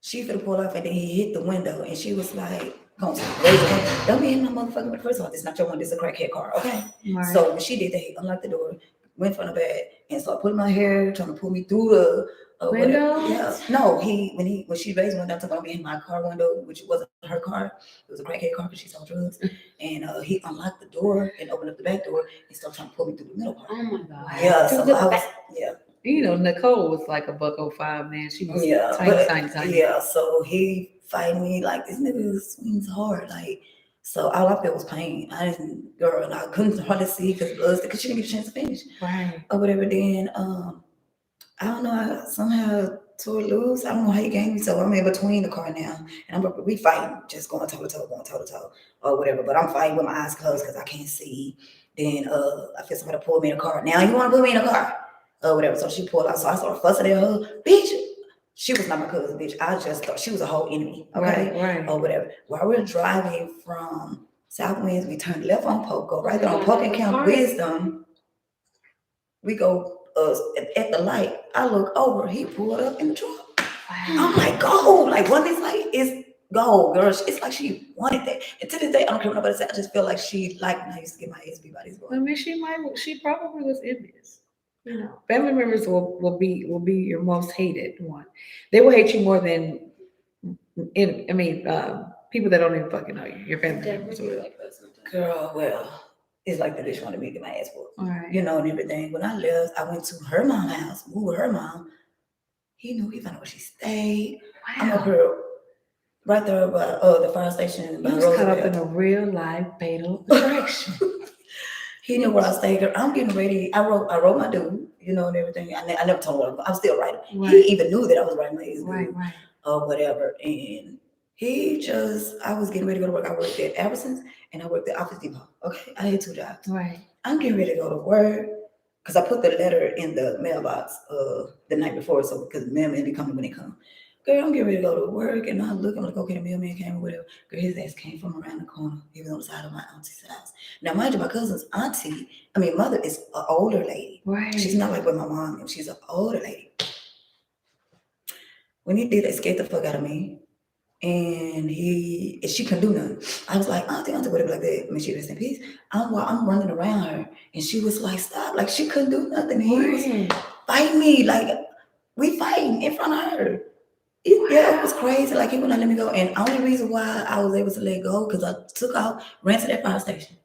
She finna pull off, and then he hit the window, and she was like, don't be hitting my motherfucking window. First of all, this is not your one, this is a crackhead car, okay? Right. So when she did that, he unlocked the door, went from the bed, and started putting my hair, trying to pull me through the window. Yeah. No, when she raised the window, to go in my car window, which wasn't her car, it was a crackhead car because she sold drugs. And he unlocked the door and opened up the back door and started trying to pull me through the middle part. Oh my God. Yeah, so I was, yeah. Nicole was like a $105, man. She was tiny. Yeah, so he fighting me like this nigga swings hard. Like So all I felt was pain. I didn't, girl, and I couldn't hardly see because she didn't get a chance to finish Right. or whatever. Then I don't know, I somehow tore loose. I don't know how he gave me. So I'm in between the car now, and we fighting, just going toe to toe, or whatever. But I'm fighting with my eyes closed because I can't see. Then I feel somebody pull me in the car. Now you want to put me in the car, or whatever. So she pulled out. So I started fussing at her, bitch. She was not my cousin, bitch. I just thought she was a whole enemy, okay, Right. or whatever. While we're driving from South Winds, we turned left on Polk, go right there on Polk and Camp Wisdom. We go at the light. I look over. He pulled up in the truck. Wow. I'm like, go! Like, what this light is go, girl. It's like she wanted that. And to this day, I don't care what nobody said. I just feel like she liked when I used to get my ass beat by these boys. I mean, she probably was envious. You know, family members will be your most hated one. They will hate you more than people that don't even fucking know you. Your family members will. Like that sometimes. Girl, well, it's like the bitch wanted me to get my ass whooped. Right. You know, and everything. When I left, I went to her mom's house, moved with her mom. He knew, he found out where she stayed. Wow. I'm up here right there by the fire station. You was caught up in a real life fatal attraction. He knew where I stayed. Girl, I'm getting ready. I wrote my dude, you know, and everything. I never told him. I'm still writing. Right. He even knew that I was writing my ex Right. or whatever. And I was getting ready to go to work. I worked at Albertsons and I worked at Office Depot. Okay, I had 2 jobs. Right. I'm getting ready to go to work because I put the letter in the mailbox the night before, so because the mailman be coming when they come. Girl, I'm getting ready to go to work, and I'm like, okay, the mailman came or whatever. Girl, his ass came from around the corner. He was on the side of my auntie's house. Now, mind you, my cousin's mother is an older lady. Right. She's not like what my mom is. She's an older lady. When he did that, scared the fuck out of me. And she couldn't do nothing. I was like, auntie, whatever, like that. I mean, she rest in peace. I'm running around her, and she was like, stop. Like, she couldn't do nothing. He was fighting me. Like, we fighting in front of her. Yeah, it was crazy. Like, he would not let me go. And only reason why I was able to let go, because I took out, ran to that fire station.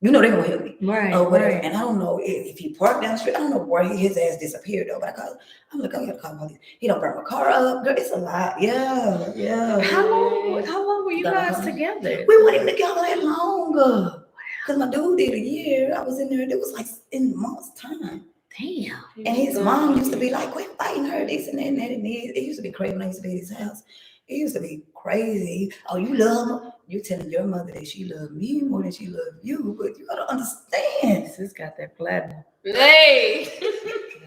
You know they're gonna help me. Right. Or whatever. Right. And I don't know if he parked down the street. I don't know where his ass disappeared though. But I'm like, I gotta call the police. He don't burn my car up. Girl, it's a lot. Yeah. How long were you guys together? We weren't even together that long. Because my dude did a year. I was in there. It was like in months' time. Damn. And his mom used to be like, quit fighting her, this and that and that and this. It used to be crazy when I used to be at his house. It used to be crazy. Oh, you love her? You telling your mother that she loved me more than she loved you, but you gotta understand. Sis got that platinum. Hey.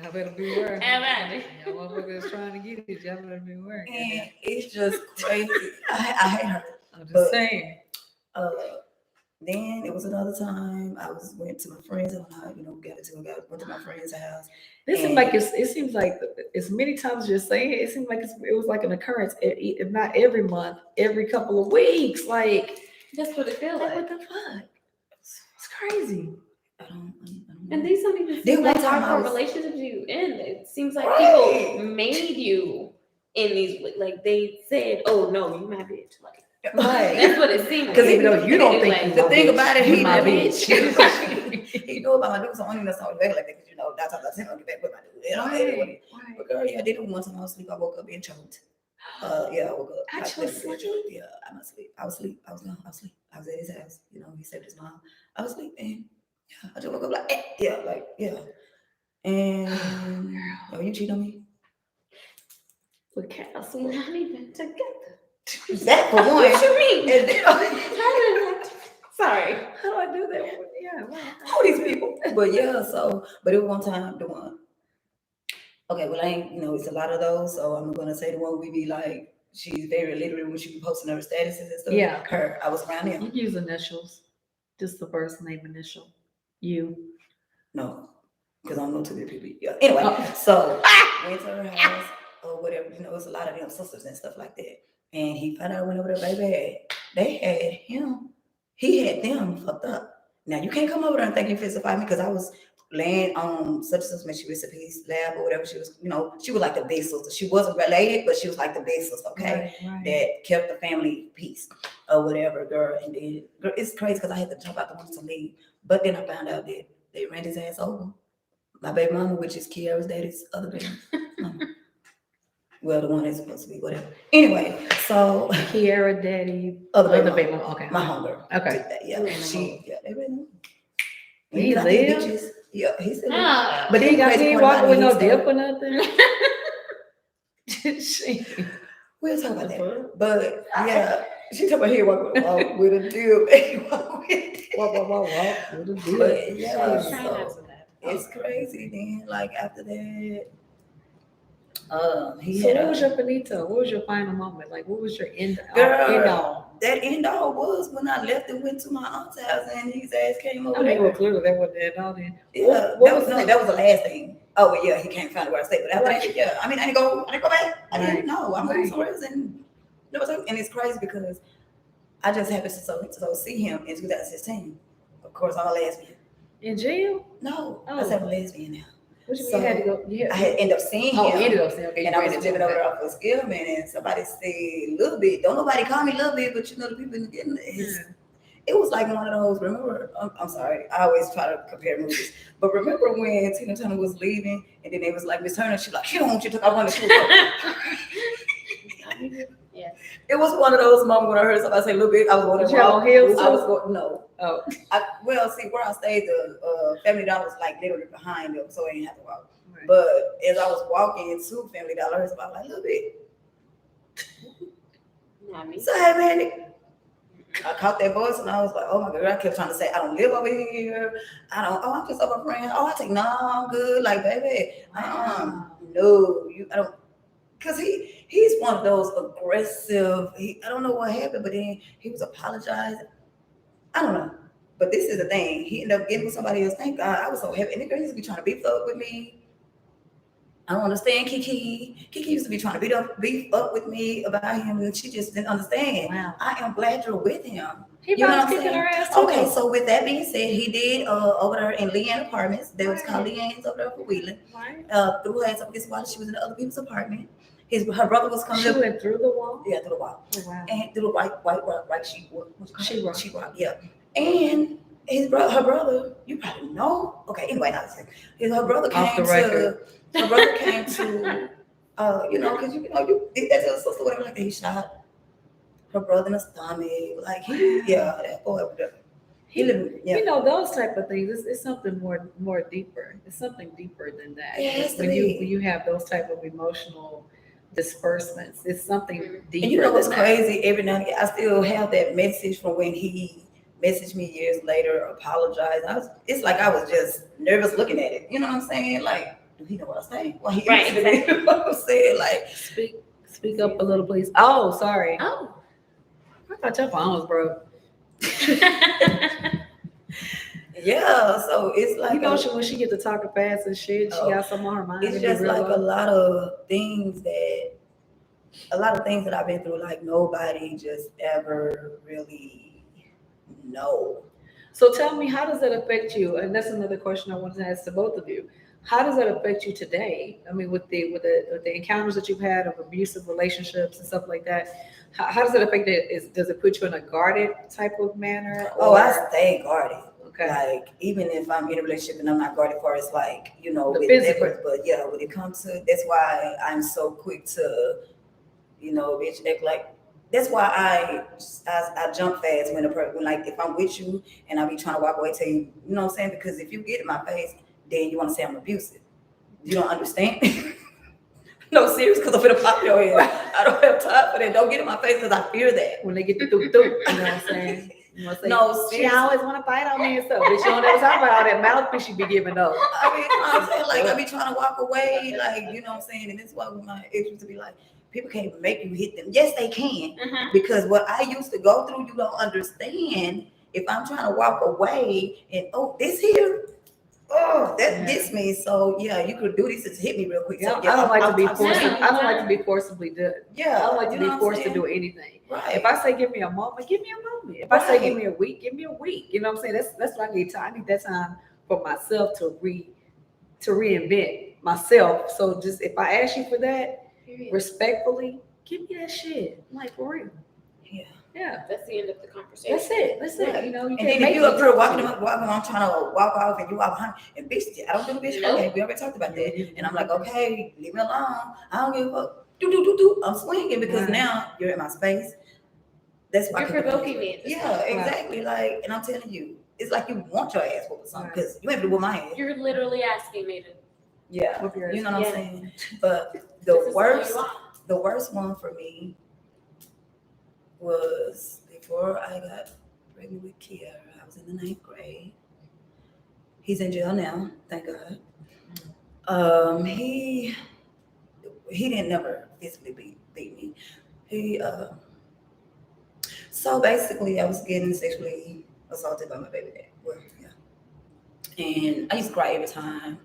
Y'all better be working. Everybody. Y'all motherfuckers trying to get it. Y'all better be working. And it's just crazy. I hate her. I'm just saying. Then it was another time I went to my friend's house. Went to my friend's house. It seems like as many times you're saying it seems like it was like an occurrence, if not every month, every couple of weeks. Like That's what it feels like. what the fuck? It's crazy. I don't And these don't even Then seem like one time I hardcore was- relationships you in. It seems like Right. people made you in these, like they said, oh no, you my bitch. Like Right. that's what it seems like. Because even though you don't think Like, you the my thing bitch, about it, you he my knew. bitch. He knew about my dude, so I don't even know something like that because that's how I said I'll get back with my dude. You know, anyway. But girl, yeah, I did it one time. I was asleep. I woke up being choked. Yeah, I woke up. Actually I sleep? Yeah, I'm asleep. I was asleep. I was gone. I was asleep. I was at his house. You know, he saved his mom. I was asleep, and yeah, I just woke up like, yeah. And you cheat on me? with Cass, we're not even together. That for one. What you mean? And then, Sorry. How do I do that? Yeah. who these people? But yeah, but it was one time the one. Okay, well, I ain't, it's a lot of those, so I'm gonna say the one we be like, she's very literate when she be posting her statuses and stuff. Yeah. Her, I was around You him. can use initials, just the first name initial. You. No, because I don't know too many people. Yeah. Anyway, so went to her house or whatever. It's a lot of them sisters and stuff like that. And he found out whenever the baby they had him. He had them fucked up. Now you can't come over there and think you fistify me because I was laying on such and such when she was a piece lab or whatever. She was, she was like the big sister. She wasn't related, but she was like the big sister, okay? Right. That kept the family peace or whatever, girl. And then, girl, it's crazy because I had to jump out the window to leave. But then I found out that they ran his ass over. My baby mama, which is Kiara's daddy's other baby mama. Well, the one that's supposed to be whatever. Anyway, so Kiara, daddy, other baby mama. Okay. my homegirl. Okay. Yeah, they ready. He got live? these bitches. Yeah, he's still Ah. but He got crazy he part walking about with it, no he dip started- or nothing. She- We'll talk about that. But yeah, she talking about he walk with a dip. He walk with it. Walk with a dip. But yeah, Try so not to laugh. it's crazy. Then like after that, he So had what was your finito? What was your final moment? Like what was your end Girl, all? that end all was when I left and went to my aunt's house and his ass came over I mean, there. well, clearly that wasn't end all then. Yeah, What that was the last thing. Oh well, yeah, he can't find where I stayed. But after Right. that, yeah, I mean, I didn't go back. I didn't Right. know. I'm Right. going somewhere else, and and it's crazy because I just happened to see him in 2016. Of course, I'm a lesbian. In jail? No, Oh. I said I'm a lesbian now. What you mean So, you had to go? I had ended up seeing Oh, him. ended up saying okay. And I was living over there for a skill man, and somebody said little bit. Don't nobody call me little bit, but you know the people in the getting it was like one of those. Remember, I'm sorry, I always try to compare movies, but remember when Tina Turner was leaving, and then they was like Miss Turner, she like she don't want you to. I want to. Yeah. It was one of those moments when I heard somebody say little bit. I was going Did you on heels I was too? going no. Oh, Well, see where I stayed, the Family Dollar was like literally behind them, so I didn't have to walk. right. But as I was walking to Family Dollar, I was about like a little bit. Not me. So hey man, I caught that voice and I was like, oh my God, I kept trying to say, I don't live over here. I'm just over friend. Oh, I take, no, I'm good. Like, baby, no, I don't, because he's one of those aggressive, I don't know what happened, but then he was apologizing. I don't know. But this is the thing. He ended up getting with somebody else. Thank God. I was so happy. And the girl used to be trying to beef up with me. I don't understand Kiki. Kiki used to be trying to beef up with me about him, and she just didn't understand. Wow. I am glad you're with him. He You know was what I'm kicking saying? her ass too. Okay, so with that being said, he did over there in Leanne Apartments. That was called Leanne's over there for Wheeling. Right. Threw her ass up against the wall. She was in the other people's apartment. Her brother was coming She up. went through the wall. Yeah, through the wall. Oh, wow. And through the white sheetrock. Sheetrock. Yeah. And her brother, you probably know. Okay, anyway, her brother Off the came record. to. Her brother came to. Because that's a sister, whatever, like that. He shot her brother in the stomach. Like that boy. He lived. Yeah. You know those type of things. It's something more deeper. It's something deeper than that. Yeah, it has to when be. you have those type of emotional disbursements, it's something deeper. And you know what's than crazy? Every now and again, I still have that message from when he messaged me years later, apologized. It's like I was just nervous looking at it. You know what I'm saying? Like, do he know what I'm saying? Well, he Right, exactly. You know what I'm saying? Like, Speak up a little, please. Oh, sorry. Oh. I thought your phone was broke. yeah. So it's like You know, when she get to talking fast and shit, she got something on her mind. it's just like a lot of things that I've been through. Like nobody just ever really know. So tell me, how does that affect you? And that's another question I wanted to ask to both of you. How does that affect you today? I mean, with the encounters that you've had of abusive relationships and stuff like that, how does it affect it? Does it put you in a guarded type of manner? Oh, I stay guarded. Okay. Like even if I'm in a relationship and I'm not guarded for, it's like The with physical. difference. But yeah, when it comes to, that's why I'm so quick to, bitch, act like. That's why I jump fast when like if I'm with you and I be trying to walk away, tell you, you know what I'm saying? Because if you get in my face, then you want to say I'm abusive. You don't understand? No, serious, because I'm gonna pop your head. I don't have time for that. Don't get in my face because I fear that. When they get the through, you know what I'm saying? You know what I'm saying? No, She seriously. always want to fight on me and stuff, but she don't ever talk about all that mouthpiece she be giving up. I mean, you know what I'm saying? Like I be trying to walk away, like you know what I'm saying, and this is why with my ex used to be like, people can't make you hit them. Yes, they can, because what I used to go through, you don't understand. If I'm trying to walk away and this here, that gets me. So yeah, you could do this to hit me real quick. Yeah, So, I don't like to be I'm forced. saying, I don't like to be forcibly done. Yeah, I don't like to you be know what forced I'm to do saying? anything. Right. If I say give me a moment, give me a moment. If I say give me a week, give me a week. You know what I'm saying? That's what I need time. I need that time for myself to reinvent myself. So just if I ask you for that respectfully, give me that shit. I'm like, for real. Yeah. That's the end of the conversation. That's it. Right. You know, you And can't then if make you me up here talk walking, to you. I'm trying to walk off and you walk behind, and bitch, I don't do the bitch. Nope. Okay, we already talked about that. And I'm like, okay, leave me alone. I don't give a fuck. I'm swinging because now you're in my space. That's why You're provoking me. Yeah, exactly. Like, and I'm telling you, it's like you want your ass whooped or something because you have to whoop my ass. You're literally asking me to. Yeah, Whoop your you know ass. what I'm saying. But the worst one for me was before I got pregnant with Kiara. I was in the 9th grade. He's in jail now, thank God. He didn't never physically beat me. He so basically I was getting sexually assaulted by my baby dad. Well, yeah. And I used to cry every time.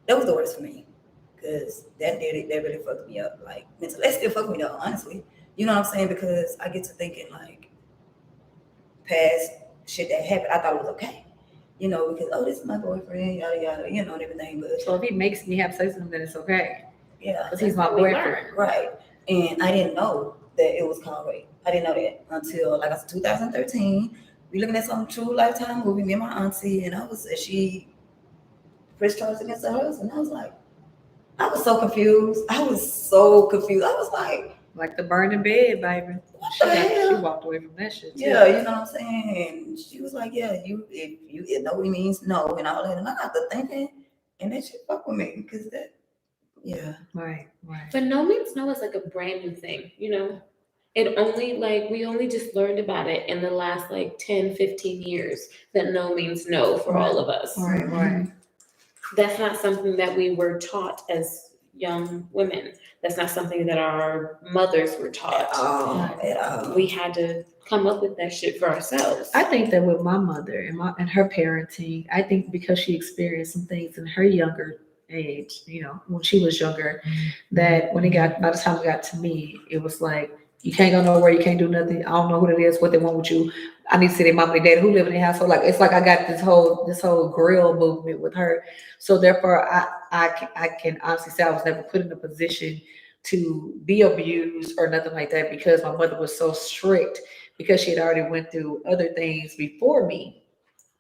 That was the worst for me. Because that really fucked me up. Like mentally. That still fucked me up, honestly. You know what I'm saying? Because I get to thinking like past shit that happened, I thought it was okay. You know, because this is my boyfriend, yada yada, you know, and everything. But So if he makes me have sex with him, then it's okay. yeah, because he's my boyfriend, right? And I didn't know that it was called rape. I didn't know that until like I said, 2013. We looking at some true Lifetime movie, me and my auntie, and she pressed charges against her husband. I was like, I was so confused. I was like the burning bed, baby. what the hell? She walked away from that shit too. Yeah, you know what I'm saying? And she was like, yeah, if no means no and all that. And I got to thinking, and that shit fuck with me because that, yeah. Right. But no means no is like a brand new thing, you know? We only just learned about it in the last like 10, 15 years that no means no for all of us. Right. That's not something that we were taught as young women. That's not something that our mothers were taught. At all. We had to come up with that shit for ourselves. I think that with my mother and her parenting, I think because she experienced some things in her younger age, you know, when she was younger, that by the time it got to me, it was like, you can't go nowhere, you can't do nothing. I don't know who it is, what they want with you. I need to see their mom and dad who live in the household. Like it's like I got this whole grill movement with her. So therefore, I can honestly say I was never put in a position to be abused or nothing like that because my mother was so strict because she had already went through other things before me.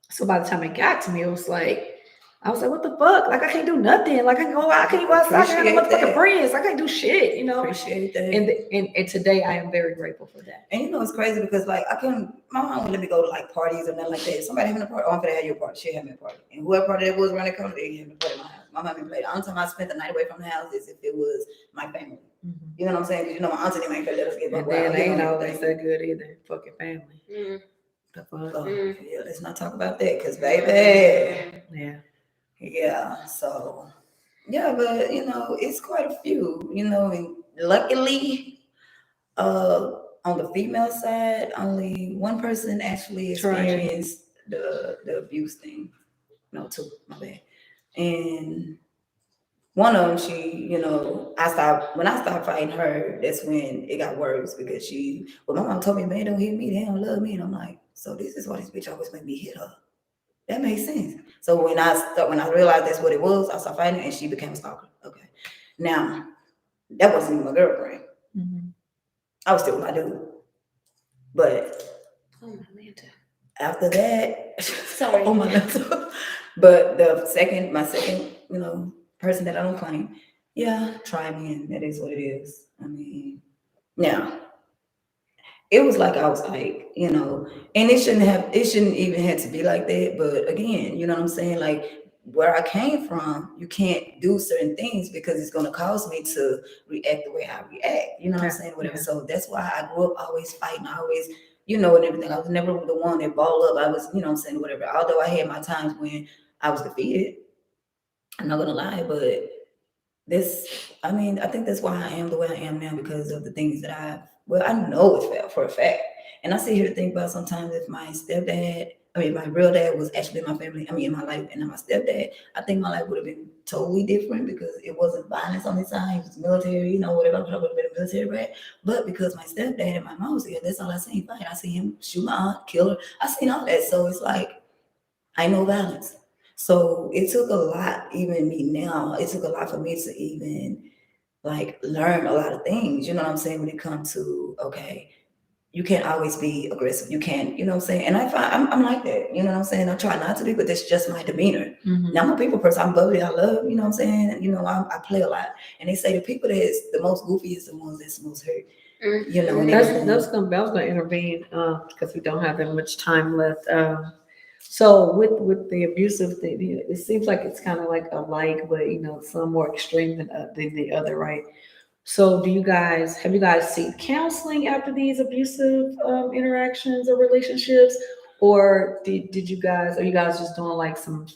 So by the time it got to me, it was like, I was like, what the fuck? Like, I can't do nothing. Like, I can't go outside. I can't have motherfucking friends. I can't do shit, you know? Appreciate that. And today I am very grateful for that. And you know, it's crazy because, like, my mom wouldn't let me go to, like, parties or nothing like that. Somebody having a party, I'm going to have your party. She having a party. And whoever party that was around the corner, they having a party in my house. My mom didn't play. The only time I spent the night away from the house is if it was my family. Mm-hmm. You know what I'm saying? Because, you know, my auntie didn't let us get back. And then they ain't always that good either. Fucking family. Mm. The fuck? Yeah, let's not talk about that because, baby. Yeah, so yeah, but you know, it's quite a few, you know, and luckily, on the female side, only one person actually experienced the abuse thing. No, two, my bad. And one of them, she, you know, when I stopped fighting her, that's when it got worse because my mom told me, man, don't hit me, they don't love me. And I'm like, so this is why this bitch always make me hit her. That makes sense. So when I realized that's what it was, I started fighting and she became a stalker. Okay. Now, that wasn't even my girlfriend. Mm-hmm. I was still with my dude. But after that, sorry. Oh my God. But my second, you know, person that I don't claim, yeah, try me and that is what it is. I mean, now it was like I was like, you know, and it shouldn't even have to be like that. But again, you know what I'm saying? Like where I came from, you can't do certain things because it's gonna cause me to react the way I react. You know what I'm saying? Whatever. Yeah. So that's why I grew up always fighting, always, you know, and everything. I was never the one that ball up. I was, you know what I'm saying, whatever. Although I had my times when I was defeated. I'm not gonna lie, but I think that's why I am the way I am now because of the things that I know it's for a fact. And I sit here to think about sometimes if my real dad was actually in my family, in my life, and then my stepdad, I think my life would have been totally different because it wasn't violence on his side. He was military, you know, whatever. I would have been a military brat. But because my stepdad and my mom was here, that's all I seen fight. I see him shoot my aunt, kill her. I seen all that. So it's like, I know violence. So it took a lot, even me now, it took a lot for me to even like learn a lot of things, you know what I'm saying, when it comes to, okay, you can't always be aggressive. You can't, you know what I'm saying? And I find I'm like that, you know what I'm saying? I try not to be, but that's just my demeanor. Mhm. Now I'm a people person. I'm bubbly. I love, you know what I'm saying? And, you know, I play a lot. And they say the people that's the most goofy is the ones that's most hurt. You know, and I everything. was gonna intervene because we don't have that much time left. So with the abusive thing, it seems like it's kind of like a like, but you know, some more extreme than the other, right? So have you guys seek counseling after these abusive interactions or relationships, or did you guys are you guys just doing like some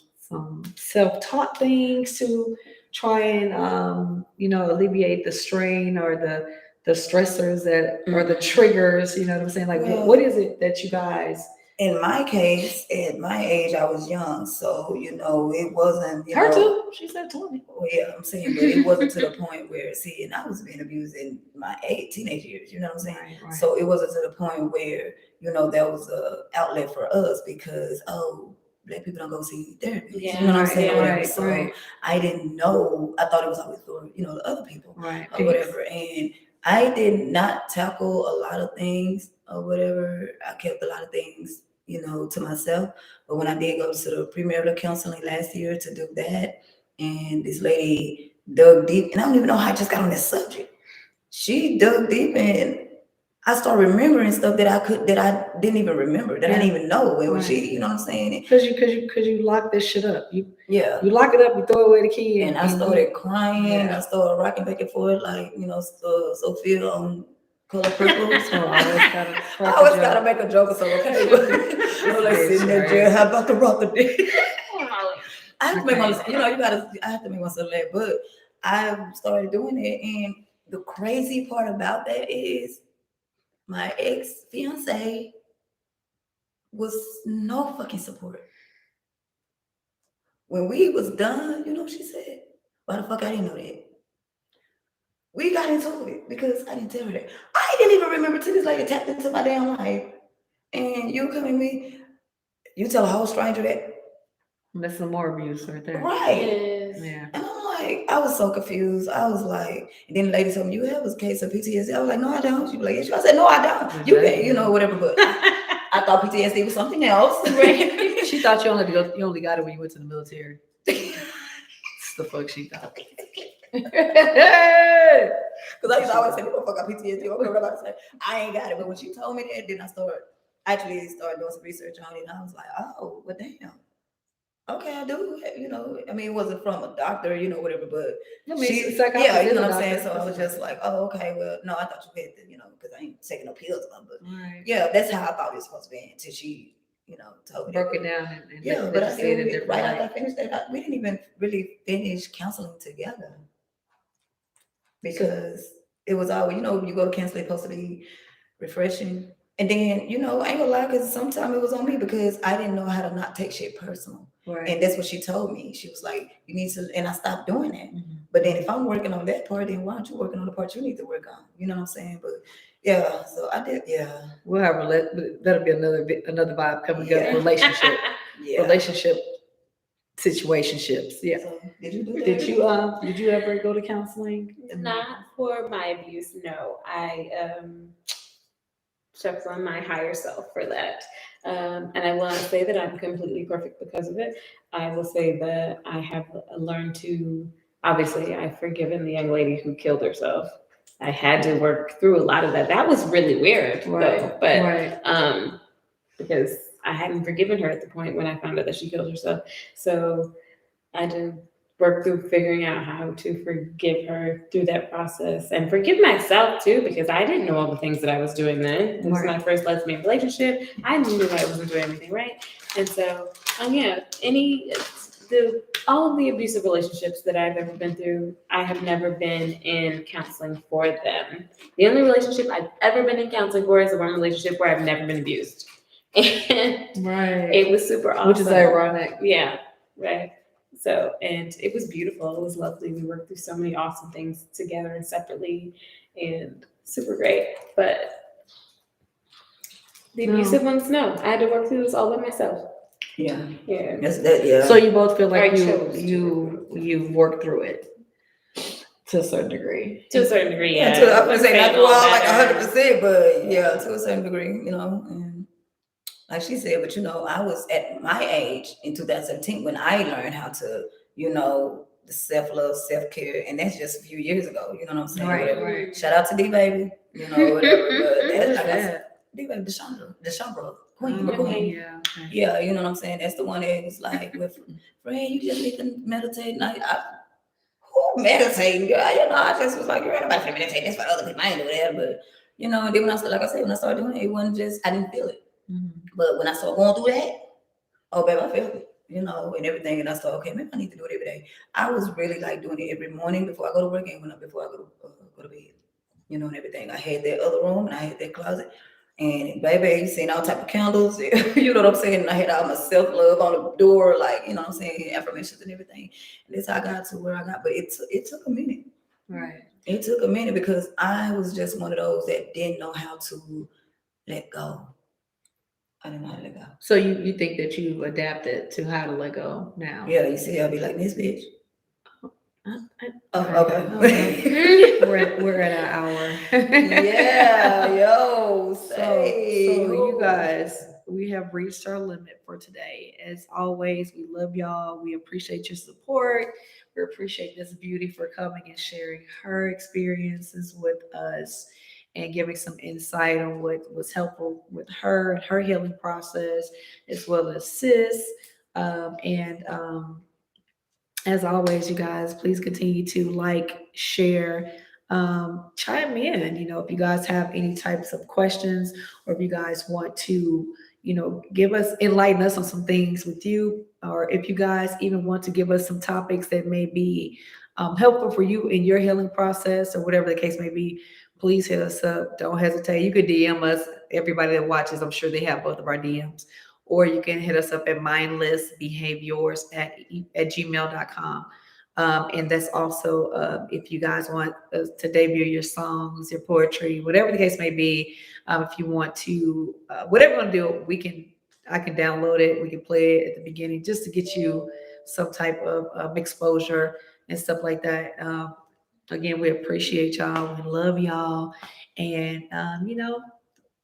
self-taught things to try and you know, alleviate the strain or the stressors that or the triggers, you know what I'm saying? Like what is it that you guys? In my case, at my age, I was young, so you know it wasn't. You Her know, too. She said 20. well, yeah, I'm saying, but it wasn't to the point where, see, and I was being abused in my teenage years. You know what I'm saying? Right. So it wasn't to the point where, you know, that was a outlet for us because black people don't go see therapists. Yeah, you know what I'm saying? right, Or whatever. right, So right. I didn't know. I thought it was always for, you know, the other people Right. or whatever. And I did not tackle a lot of things or whatever. I kept a lot of things, you know, to myself. But when I did go to the premarital counseling last year to do that, and this lady dug deep, and I don't even know how I just got on that subject. She dug deep, and I started remembering stuff that I didn't even remember, that I didn't even know. It was she, you know what I'm saying? Because you lock this shit up. You lock it up, you throw away the key, and I started crying. Yeah. I started rocking back and forth like, you know, Sophia on Color Purple. So I always gotta make a joke or something, okay? But like sitting there, jail, how about the rock of dick? I have to make myself, you know, I have to make myself laugh. But I started doing it, and the crazy part about that is my ex-fiance was no fucking support. When we was done, you know what she said? Why the fuck I didn't know that? We got into it because I didn't tell her that. I didn't even remember till this lady tapped into my damn life. And you come at me, you tell a whole stranger that. That's some more abuse right there. Right. Yes. Yeah. And I'm like, I was so confused. I was like, and then the lady told me, you have a case of PTSD. I was like, no, I don't. She was like, yes. I said, no, I don't. You can't, you know, whatever. But I thought PTSD was something else. Right? She thought you only got it when you went to the military. That's the fuck she thought. Because I used to always say, what the fuck got PTSD? What am I about to say? I ain't got it. But when she told me that, then I started doing some research on it. And I was like, oh, well, damn. Okay, I do. You know, I mean, it wasn't from a doctor, you know, whatever, but I mean, you know what I'm saying? So I was just like, oh, okay, well, no, I thought you had to, you know, because I ain't taking no pills, but yeah, that's how I thought it was supposed to be until she, you know, told me. Broke it down and but I said, right after I finished that, we didn't even really finish counseling together because it was always, you know, when you go to counseling, it's supposed to be refreshing. And then, you know, I ain't gonna lie, because sometimes it was on me because I didn't know how to not take shit personal. Right. And that's what she told me. She was like, you need to, and I stopped doing that. Mm-hmm. But then if I'm working on that part, then why aren't you working on the part you need to work on? You know what I'm saying? But yeah, so I did, yeah. We'll have that'll be another vibe coming up. Relationship. Relationship situationships. Yeah. So did you do that? Did you ever go to counseling? Not for my abuse, no. I checked on my higher self for that. And I want to say that I'm completely perfect because of it. I will say that I have learned to, obviously, I've forgiven the young lady who killed herself. I had to work through a lot of that. That was really weird, though. But because I hadn't forgiven her at the point when I found out that she killed herself. So I did work through figuring out how to forgive her through that process and forgive myself too, because I didn't know all the things that I was doing then. This was my first lesbian relationship. I knew that I wasn't doing everything right. And so, all of the abusive relationships that I've ever been through, I have never been in counseling for them. The only relationship I've ever been in counseling for is the one relationship where I've never been abused. And it was super awesome. Which is ironic. Yeah, right. So, and it was beautiful. It was lovely. We worked through so many awesome things together and separately, and super great. But the abusive ones, no. I had to work through this all by myself. Yeah. Yeah. That's that. Yeah. So you both feel like you've worked through it To a certain degree. To a certain degree, Yeah, yeah. I'm gonna say not all all like better. 100%, but yeah, to a certain degree, And like she said, but I was at my age in 2017 when I learned how to, the self-love, self-care, and that's just a few years ago. You know what I'm saying? Right, Whatever. right. Shout out to D Baby, whatever. But Who that's is like I said, that? D Baby, the Queen, the Oh, Queen. yeah. Okay. Yeah, you know what I'm saying? That's the one that was like, with friend, you just need to meditate. And who meditating, girl? I just was like, girl, ain't nobody finna meditate. That's for other people. I ain't do that. But, and then when I started, like I said, when I started doing it, it wasn't just, I didn't feel it. But when I started going through that, oh, babe, I felt it, and everything. And I started, okay, maybe I need to do it every day. I was really like doing it every morning before I go to work and before I go to bed, and everything. I had that other room and I had that closet. And baby, seen all type of candles, you know what I'm saying? And I had all my self-love on the door, like, you know what I'm saying, affirmations and everything. And that's how I got to where I got. But it took a minute. Right. It took a minute because I was just one of those that didn't know how to let go. I didn't know how to let go. So you think that you've adapted to how to let go now? Yeah, you see, I'll be like, this bitch. Okay. We're at an hour. Yeah, yo. So you guys, we have reached our limit for today. As always, we love y'all. We appreciate your support. We appreciate this beauty for coming and sharing her experiences with us and giving some insight on what was helpful with her and her healing process, as well as sis. As always, you guys, please continue to like, share, chime in. If you guys have any types of questions, or if you guys want to, enlighten us on some things with you, or if you guys even want to give us some topics that may be helpful for you in your healing process, or whatever the case may be, please hit us up. Don't hesitate. You could DM us. Everybody that watches, I'm sure they have both of our DMs. Or you can hit us up at MindlessBe-HaveYOURS at gmail.com. And that's also if you guys want to debut your songs, your poetry, whatever the case may be. If you want to, whatever you want to do, I can download it. We can play it at the beginning just to get you some type of exposure and stuff like that. Again, we appreciate y'all. We love y'all. And,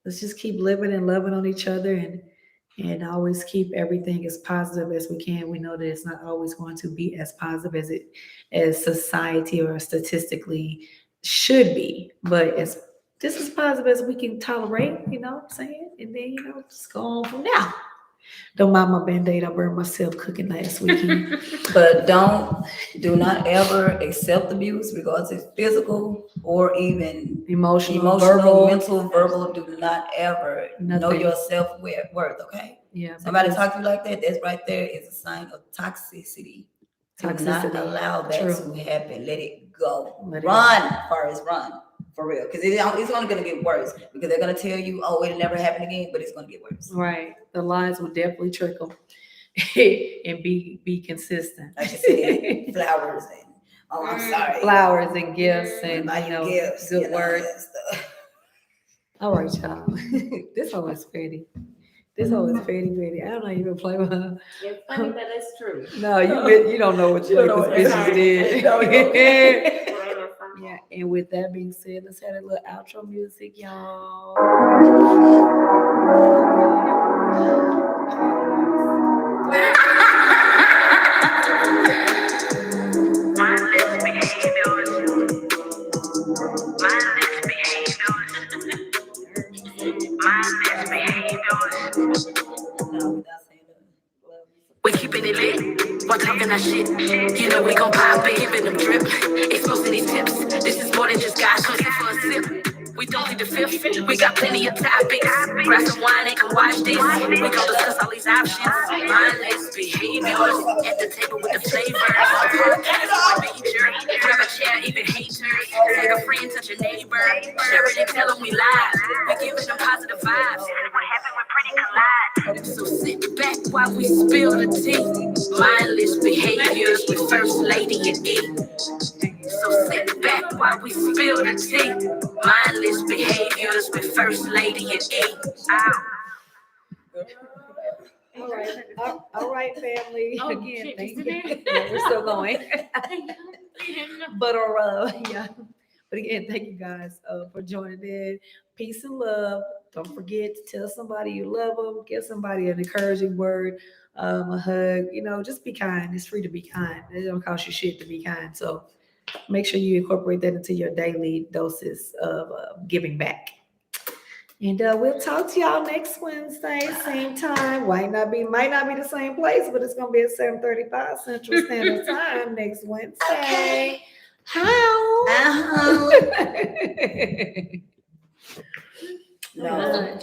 let's just keep living and loving on each other and always keep everything as positive as we can. We know that it's not always going to be as positive as society or statistically should be, but it's just as positive as we can tolerate, you know what I'm saying? And then, just go on from now. Don't mind my Band-Aid. I burned myself cooking last weekend. But do not ever accept abuse, regardless if physical or even Emotional, verbal. mental, verbal. Do not ever know your self-worth, okay? Yeah. Somebody talk to you like that, that's right there is a sign of toxicity. Do not allow that to happen. Let it go. Run, Forrest, run. For real, because it's only going to get worse, because they're going to tell you, oh, it'll never happen again, but it's going to get worse. Right. The lies will definitely trickle and be consistent. Like you said, flowers and, oh, I'm sorry. Flowers and gifts and, gifts, good words. And stuff. All right, y'all. This one was petty. This one was petty. I don't know even play with her. It's funny, but it's true. No, you don't know what you this bitch did. Yeah, and with that being said, let's have a little outro music, y'all. Mindless behaviors. Mindless behaviors. Mindless behaviors. We keeping it lit, while talking that shit. We gon' pop it, giving them drip. Exposing these tips. This is more than just gossip for a sip. We don't need the fifth. We got plenty of topics. Grab some wine and come watch this. We gon' discuss all these options. Mindless behaviors at the table with the flavor. Major. Grab a chair, even haters. Take a friend, touch a neighbor. Share it and tell them we live. We giving them positive vibes. What happened with Pretty Collide? So sit back while we spill the tea. Mindless behaviors with First Lady and E. So sit back while we spill the tea. Mindless behaviors with First Lady and E. All right, family. Oh, Again, shit, thank you you. still there? Yeah, we're still going. But yeah. But again, thank you guys for joining in. Peace and love. Don't forget to tell somebody you love them. Give somebody an encouraging word, a hug. You know, just be kind. It's free to be kind. It don't cost you shit to be kind. So make sure you incorporate that into your daily doses of giving back. And we'll talk to y'all next Wednesday, same time. Might not be the same place, but it's gonna be at 7:35 Central Standard Time next Wednesday. Okay. How? No.